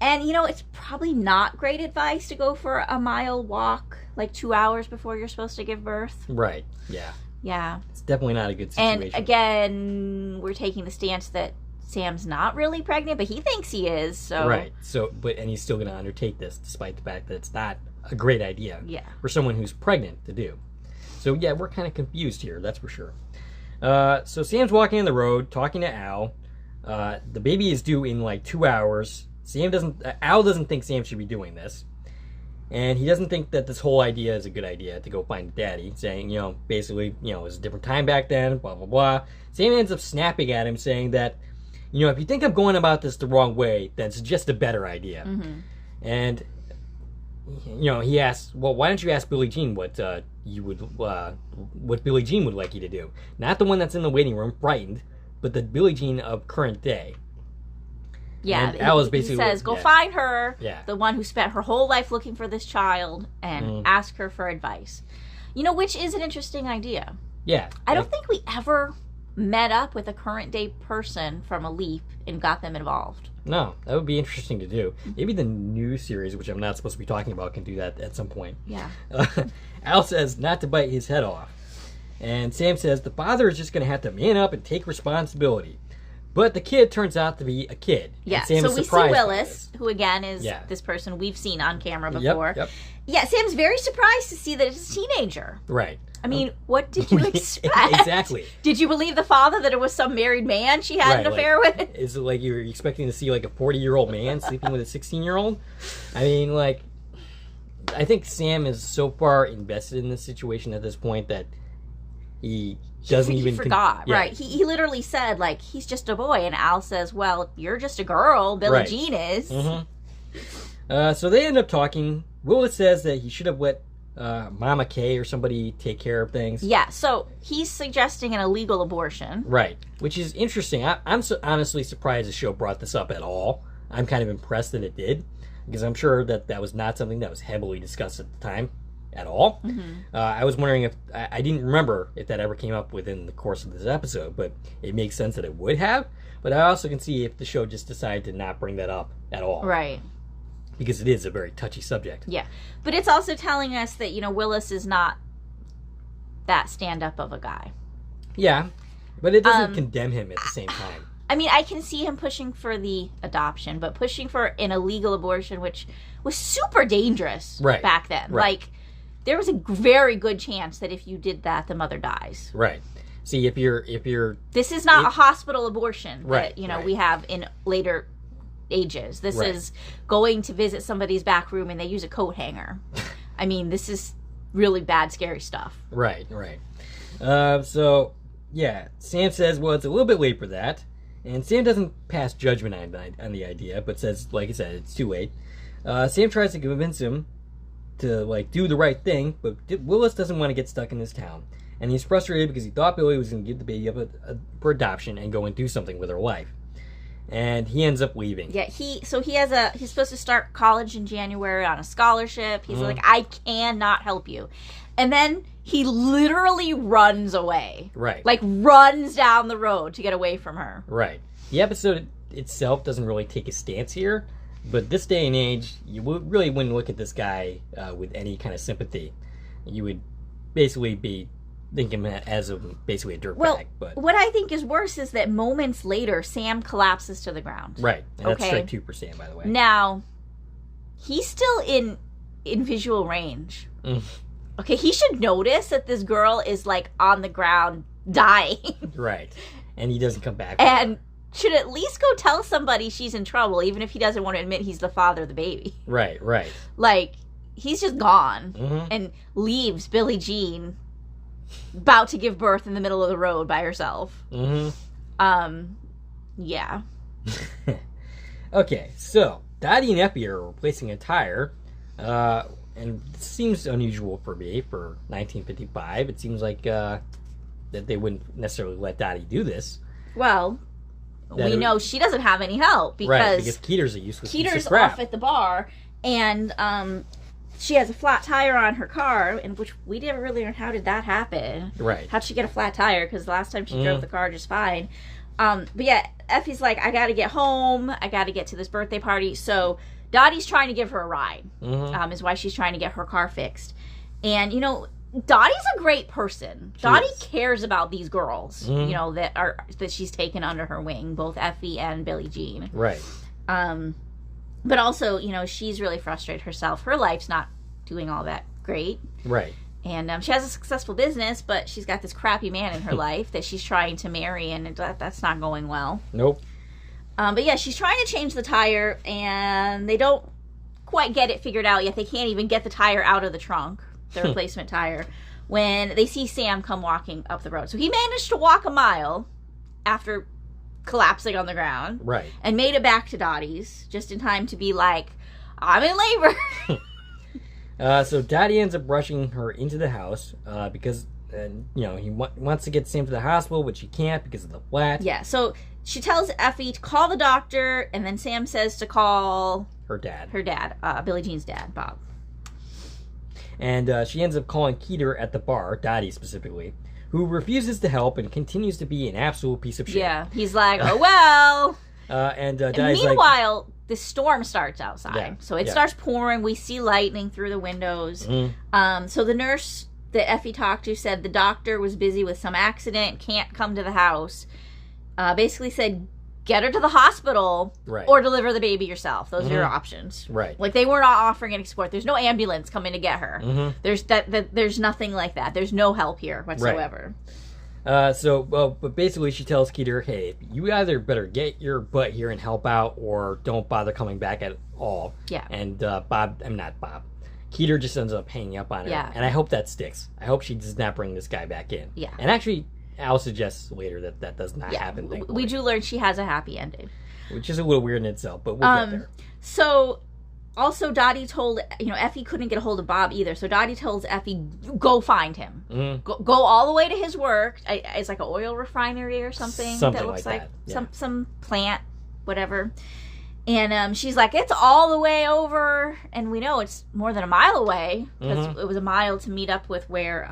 And, it's probably not great advice to go for a mile walk, like 2 hours before you're supposed to give birth. Right, yeah. Yeah. It's definitely not a good situation. And again, we're taking the stance that Sam's not really pregnant, but he thinks he is, so... Right, and he's still going to undertake this, despite the fact that it's not a great idea for someone who's pregnant to do. So, yeah, we're kind of confused here, that's for sure. So Sam's walking on the road, talking to Al. The baby is due in, 2 hours. Al doesn't think Sam should be doing this. And he doesn't think that this whole idea is a good idea to go find daddy, saying, basically, it was a different time back then, blah, blah, blah. Sam ends up snapping at him, saying that, if you think I'm going about this the wrong way, then it's just a better idea. Mm-hmm. And, he asks, well, why don't you ask Billie Jean what Billie Jean would like you to do? Not the one that's in the waiting room, frightened, but the Billie Jean of current day. Yeah, he says, go find her, the one who spent her whole life looking for this child, and ask her for advice. Which is an interesting idea. Yeah. I don't think we ever met up with a current day person from a leap and got them involved. No, that would be interesting to do. Maybe the new series, which I'm not supposed to be talking about, can do that at some point. Yeah. Al says not to bite his head off. And Sam says the father is just going to have to man up and take responsibility. But the kid turns out to be a kid. Yeah, so we see Willis, who again is this person we've seen on camera before. Yep. Yeah, Sam's very surprised to see that it's a teenager. Right. I mean, what did you expect? Exactly. Did you believe the father that it was some married man she had an affair with? Is it like you're expecting to see a 40-year-old man sleeping with a 16-year-old? I mean, I think Sam is so far invested in this situation at this point that he doesn't even... He forgot, right. He literally said, he's just a boy. And Al says, well, you're just a girl. Billie Jean is. Mm-hmm. So they end up talking. Willis says that he should have let Mama Kay or somebody take care of things. Yeah, so he's suggesting an illegal abortion. Right, which is interesting. I'm honestly surprised the show brought this up at all. I'm kind of impressed that it did, because I'm sure that was not something that was heavily discussed at the time at all. Mm-hmm. I was wondering if... I didn't remember if that ever came up within the course of this episode, but it makes sense that it would have. But I also can see if the show just decided to not bring that up at all. Right. Because it is a very touchy subject. Yeah. But it's also telling us that, Willis is not that stand-up of a guy. Yeah. But it doesn't condemn him at the same time. I mean, I can see him pushing for the adoption, but pushing for an illegal abortion, which was super dangerous back then. Right. There was a very good chance that if you did that, the mother dies. Right. See, if you're this is not a hospital abortion right, that right. we have in later ages. This Right. is going to visit somebody's back room and they use a coat hanger. I mean, this is really bad, scary stuff. Right. So yeah, Sam says, well, it's a little bit late for that, and Sam doesn't pass judgment on the idea, but says, like I said, it's too late. Sam tries to convince him to like do the right thing, but Willis doesn't want to get stuck in this town, and he's frustrated because he thought Billy was going to give the baby up for adoption and go and do something with her life, and he ends up leaving. Yeah, he's supposed to start college in January on a scholarship. He's like, I cannot help you, and then he literally runs away. Right. Like runs down the road to get away from her. Right. The episode itself doesn't really take a stance here, but this day and age, you really wouldn't look at this guy with any kind of sympathy. You would basically be thinking as of basically a dirtbag. But what I think is worse is that moments later, Sam collapses to the ground. Right. And that's strike 2 for Sam, by the way. Now, he's still in visual range. Mm. Okay, he should notice that this girl is like on the ground dying. Right. And he doesn't come back. And should at least go tell somebody she's in trouble, even if he doesn't want to admit he's the father of the baby. Right. Like, he's just gone and leaves Billie Jean about to give birth in the middle of the road by herself. Yeah. Okay, so Dottie and Effie are replacing a tire, and this seems unusual for me for 1955. It seems like that they wouldn't necessarily let Dottie do this. Well, we know she doesn't have any help because Keeter's a useless piece Keeter's of crap. off at the bar, and she has a flat tire on her car, and which we never really learned how did that happen. Right. How'd she get a flat tire? Because last time she drove the car just fine. But yeah, Effie's like, I gotta get home. I gotta get to this birthday party. So Dottie's trying to give her a ride. Is why she's trying to get her car fixed. And, you know, Dottie's a great person. Dottie cares about these girls, you know, that she's taken under her wing, both Effie and Billie Jean. Right. But also, you know, she's really frustrated herself. Her life's not doing all that great. Right. And she has a successful business, but she's got this crappy man in her life that she's trying to marry, and that's not going well. Nope. But yeah, she's trying to change the tire, and they don't quite get it figured out yet. They can't even get the tire out of the trunk, the replacement tire, when they see Sam come walking up the road. So he managed to walk a mile after collapsing on the ground. Right. And made it back to Dottie's just in time to be like, I'm in labor. So Dottie ends up rushing her into the house because, you know, he wants to get Sam to the hospital, but she can't because of the flat. Yeah, so she tells Effie to call the doctor, and then Sam says to call her dad, Billie Jean's dad, Bob. And she ends up calling Keeter at the bar, Dottie specifically, who refuses to help and continues to be an absolute piece of shit. Yeah, he's like, oh well. And Dottie's meanwhile, the storm starts outside. Yeah, so it starts pouring. We see lightning through the windows. So the nurse that Effie talked to said the doctor was busy with some accident, can't come to the house. Basically said, get her to the hospital or deliver the baby yourself. Those are your options. Right. Like, they were not offering any support. There's no ambulance coming to get her. There's nothing like that. There's no help here whatsoever. Right. But basically she tells Keeter, hey, you either better get your butt here and help out or don't bother coming back at all. Yeah. And Keeter just ends up hanging up on her. Yeah. And I hope that sticks. I hope she does not bring this guy back in. Yeah. And actually, Al suggests later that does not happen. We do learn she has a happy ending. Which is a little weird in itself, but we'll get there. So, also Dottie told, Effie couldn't get a hold of Bob either, so Dottie tells Effie, go find him. Go all the way to his work. It's like an oil refinery or something that looks like some plant, whatever. And she's like, it's all the way over, and we know it's more than a mile away, because it was a mile to meet up with where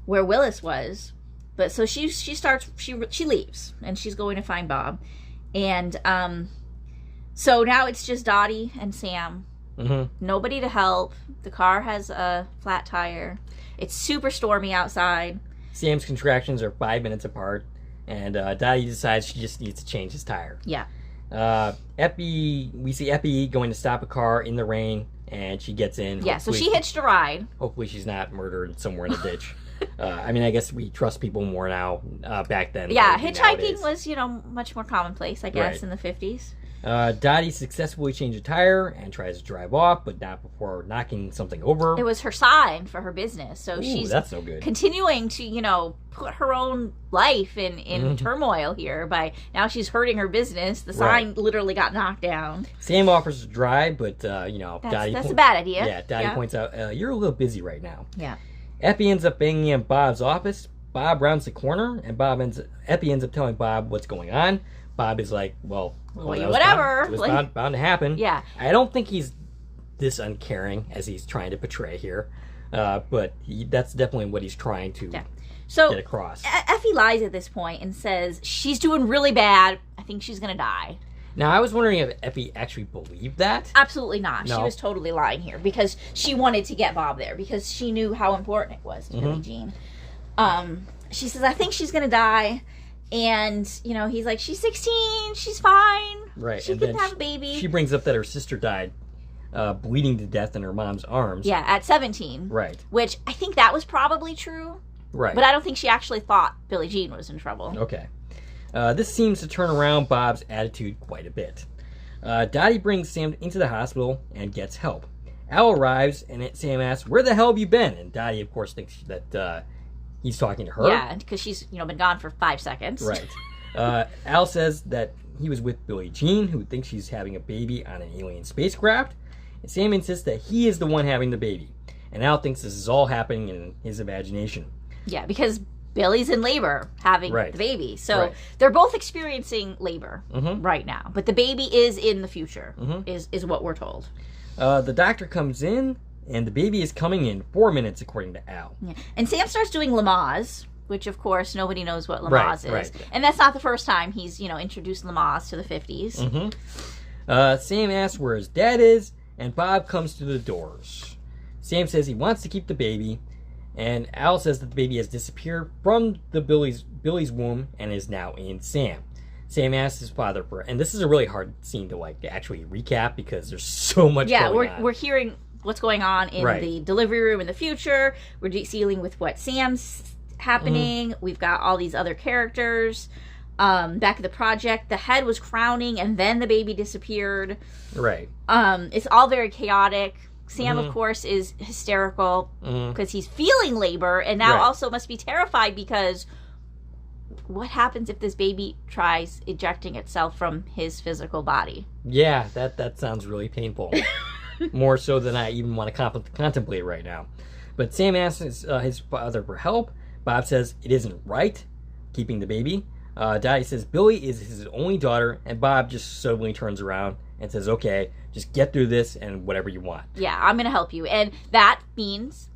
Willis was. But so she leaves, and she's going to find Bob. And so now it's just Dottie and Sam. Nobody to help. The car has a flat tire. It's super stormy outside. Sam's contractions are 5 minutes apart, and Dottie decides she just needs to change his tire. Yeah. We see Effie going to stop a car in the rain, and she gets in. Yeah, so she hitched a ride. Hopefully she's not murdered somewhere in a ditch. I mean, I guess we trust people more now. Back then. Yeah, hitchhiking was, much more commonplace, I guess, in the 50s. Dottie successfully changed a tire and tries to drive off, but not before knocking something over. It was her sign for her business, so she's that's no good. Continuing to, put her own life in turmoil here by now she's hurting her business. The sign literally got knocked down. Sam offers to drive, but, Dottie... That's a bad idea. Yeah, Dottie points out, you're a little busy right now. Yeah. Effie ends up banging in Bob's office. Bob rounds the corner, and Effie ends up telling Bob what's going on. Bob is like, well whatever. It was bound to happen. Yeah. I don't think he's this uncaring as he's trying to portray here, but that's definitely what he's trying to get across. Effie lies at this point and says she's doing really bad. I think she's going to die. Now, I was wondering if Effie actually believed that. Absolutely not. No. She was totally lying here because she wanted to get Bob there because she knew how important it was to Billie Jean. She says, I think she's going to die. And, he's like, she's 16, she's fine. Right. She can have a baby. She brings up that her sister died bleeding to death in her mom's arms. Yeah, at 17. Right. Which I think that was probably true. Right. But I don't think she actually thought Billie Jean was in trouble. Okay. This seems to turn around Bob's attitude quite a bit. Dottie brings Sam into the hospital and gets help. Al arrives, and Sam asks, where the hell have you been? And Dottie, of course, thinks that he's talking to her. Yeah, because she's been gone for 5 seconds. Right. Al says that he was with Billie Jean, who thinks she's having a baby on an alien spacecraft. And Sam insists that he is the one having the baby. And Al thinks this is all happening in his imagination. Yeah, because Billie's in labor having the baby. So they're both experiencing labor right now. But the baby is in the future, is what we're told. The doctor comes in, and the baby is coming in 4 minutes, according to Al. Yeah. And Sam starts doing Lamaze, which, of course, nobody knows what Lamaze is. Right. And that's not the first time he's, introduced Lamaze to the 50s. Sam asks where his dad is, and Bob comes to the doors. Sam says he wants to keep the baby, and Al says that the baby has disappeared from the Billy's womb and is now in Sam. Sam asks his father for, and this is a really hard scene to actually recap because there's so much going on. We're hearing what's going on in the delivery room in the future. We're dealing with what Sam's happening. We've got all these other characters. Back at the project, the head was crowning and then the baby disappeared. Right. It's all very chaotic. Sam, of course, is hysterical because he's feeling labor and now also must be terrified because what happens if this baby tries ejecting itself from his physical body? Yeah, that sounds really painful. More so than I even want to contemplate right now. But Sam asks his father for help. Bob says it isn't right, keeping the baby. Dottie says Billie is his only daughter, and Bob just suddenly turns around and says, okay, just get through this and whatever you want. Yeah, I'm going to help you. And that means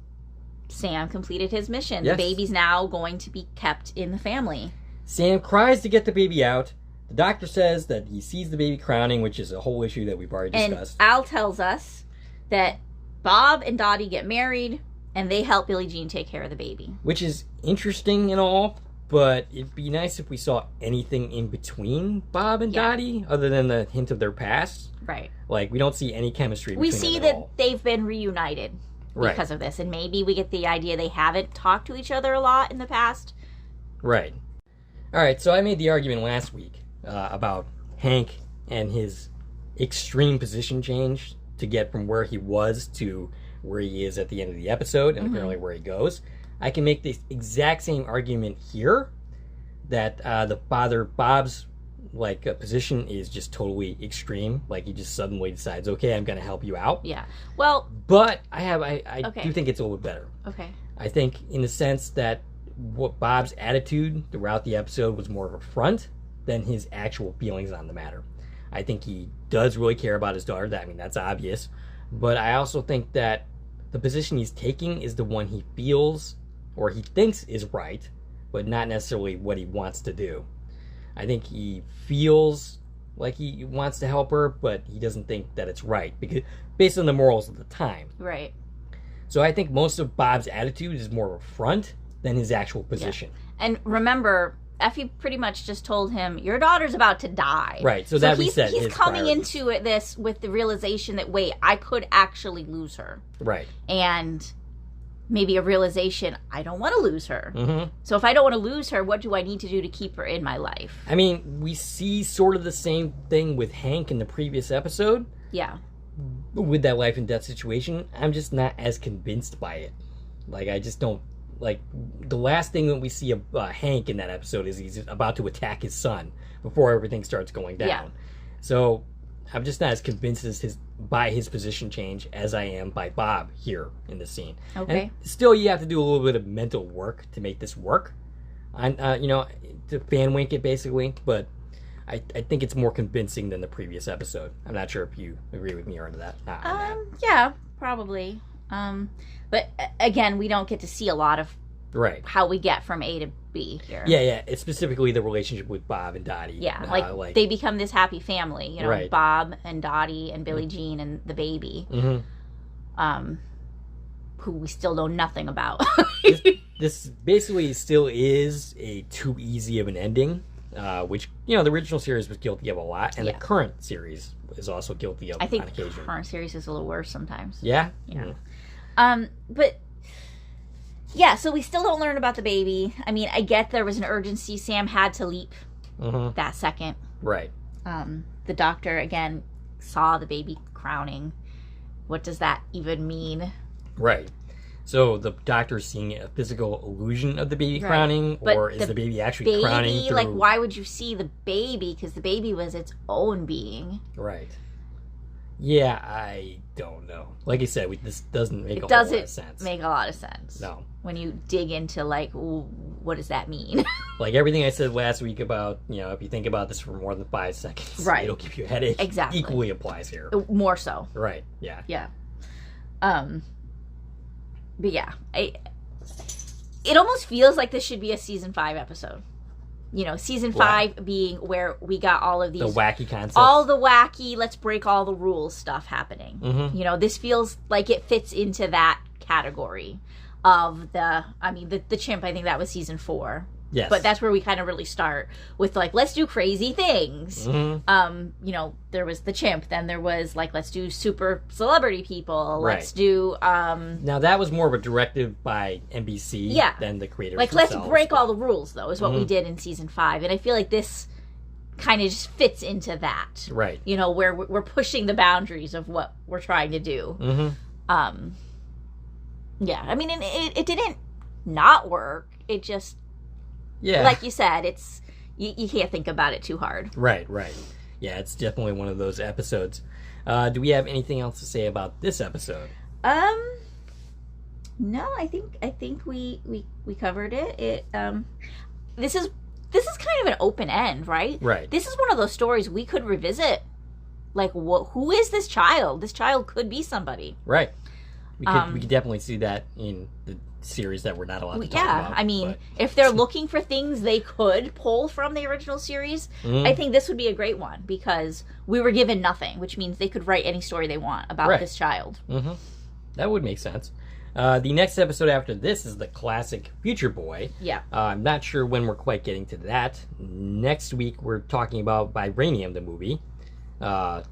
Sam completed his mission. Yes. The baby's now going to be kept in the family. Sam cries to get the baby out. The doctor says that he sees the baby crowning, which is a whole issue that we've already discussed. And Al tells us that Bob and Dottie get married, and they help Billie Jean take care of the baby. Which is interesting and all, but it'd be nice if we saw anything in between Bob and Dottie, other than the hint of their past. Right. Like, we don't see any chemistry between them We see at that all. they've been reunited because of this, and maybe we get the idea they haven't talked to each other a lot in the past. Right. All right, so I made the argument last week about Hank and his extreme position change to get from where he was to where he is at the end of the episode, and apparently where he goes. I can make this exact same argument here, that the father Bob's position is just totally extreme. Like, he just suddenly decides, okay, I'm going to help you out. Yeah. Well, but I do think it's a little better. Okay. I think in the sense that what Bob's attitude throughout the episode was more of a front than his actual feelings on the matter. I think he does really care about his daughter. That's obvious. But I also think that the position he's taking is the one he feels or he thinks is right, but not necessarily what he wants to do. I think he feels like he wants to help her, but he doesn't think that it's right, because based on the morals of the time. Right. So I think most of Bob's attitude is more of a front than his actual position. Yeah. And remember, Effie pretty much just told him, your daughter's about to die. Right, so that reset he's his coming priorities. into this with the realization that, wait, I could actually lose her. Right. And maybe a realization, I don't want to lose her. Mm-hmm. So if I don't want to lose her, what do I need to do to keep her in my life? I mean, we see sort of the same thing with Hank in the previous episode. Yeah. With that life and death situation. I'm just not as convinced by it. Like, I just don't... Like, the last thing that we see of Hank in that episode is he's about to attack his son before everything starts going down. Yeah. So, I'm just not as convinced by his position change as I am by Bob here in the scene. Okay. And still, you have to do a little bit of mental work to make this work. To fan wink it, basically. But I think it's more convincing than the previous episode. I'm not sure if you agree with me or not. Yeah, probably. But again, we don't get to see a lot of how we get from A to B here. Yeah. It's specifically the relationship with Bob and Dottie. Yeah, like they become this happy family. You know, Right. Bob and Dottie and Billie Jean and the baby. Mm-hmm. Who we still know nothing about. This basically still is a too easy of an ending, which, the original series was guilty of a lot, and the current series is also guilty of I think on occasion. the current series is a little worse sometimes. Yeah? Yeah. But yeah, so we still don't learn about the baby. I mean, I get there was an urgency. Sam had to leap that second. Right. The doctor, again, saw the baby crowning. What does that even mean? Right. So the doctor's seeing a physical illusion of the baby crowning, But or is the baby actually crowning through... Like, why would you see the baby? Because the baby was its own being. Right. Yeah, I don't know. Like I said, this doesn't make a whole lot of sense. Make a lot of sense. No. When you dig into, like, what does that mean? Like everything I said last week about, if you think about this for more than 5 seconds, it'll give you a headache. Exactly. Equally applies here. More so. Right, yeah. Yeah. But yeah, it almost feels like this should be a season 5 episode. Season 5 being where we got all of these... The wacky concepts. All the wacky, let's break all the rules stuff happening. Mm-hmm. This feels like it fits into that category of the chimp. I think that was season 4. Yes. But that's where we kind of really start with, like, let's do crazy things. Mm-hmm. There was the chimp. Then there was, like, let's do super celebrity people. Right. Let's do... Now, that was more of a directive by NBC than the creators Like, themselves. let's break all the rules, though, is what we did in season 5. And I feel like this kind of just fits into that. Right. Where we're pushing the boundaries of what we're trying to do. Mm-hmm. Yeah. I mean, it didn't not work. It just... Yeah. Like you said, it's you can't think about it too hard. Right. Yeah, it's definitely one of those episodes. Do we have anything else to say about this episode? No, I think we covered it. This is kind of an open end, right? Right. This is one of those stories we could revisit. Like, who is this child? This child could be somebody. Right. We could definitely see that in the series that we're not allowed to talk about. I mean, if they're looking for things they could pull from the original series, I think this would be a great one, because we were given nothing, which means they could write any story they want about this child. Mm-hmm. That would make sense. The next episode after this is the classic Future Boy. Yeah. I'm not sure when we're quite getting to that. Next week, we're talking about Vibranium, the movie. We're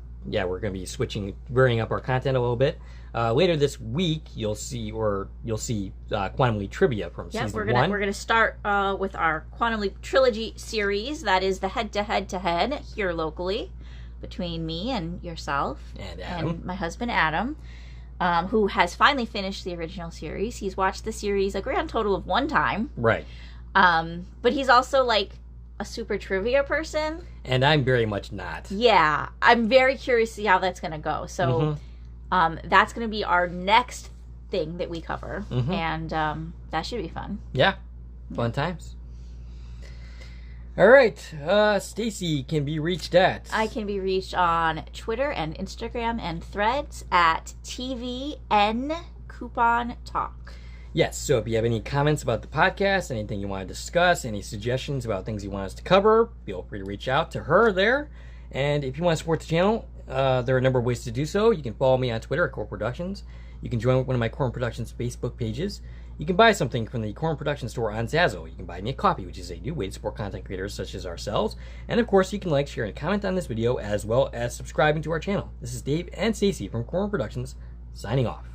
going to be varying up our content a little bit. Later this week, you'll see Quantum Leap trivia from season 1. We're gonna start with our Quantum Leap trilogy series. That is the head-to-head here locally between me and yourself and my husband Adam, who has finally finished the original series. He's watched the series a grand total of 1 time. Right. But he's also like a super trivia person. And I'm very much not. Yeah, I'm very curious to see how that's gonna go. So. That's going to be our next thing that we cover, and that should be fun. Yeah, fun times. All right, Stacie can be reached at... I can be reached on Twitter and Instagram and Threads at TVN Coupon Talk. Yes, so if you have any comments about the podcast, anything you want to discuss, any suggestions about things you want us to cover, feel free to reach out to her there. And if you want to support the channel, there are a number of ways to do so. You can follow me on Twitter at Core Productions. You can join one of my Core Productions Facebook pages. You can buy something from the Corn Production store on Zazzle. You can buy me a coffee, which is a new way to support content creators such as ourselves. And of course, you can like, share, and comment on this video, as well as subscribing to our channel. This is Dave and Stacie from Corn Productions, signing off.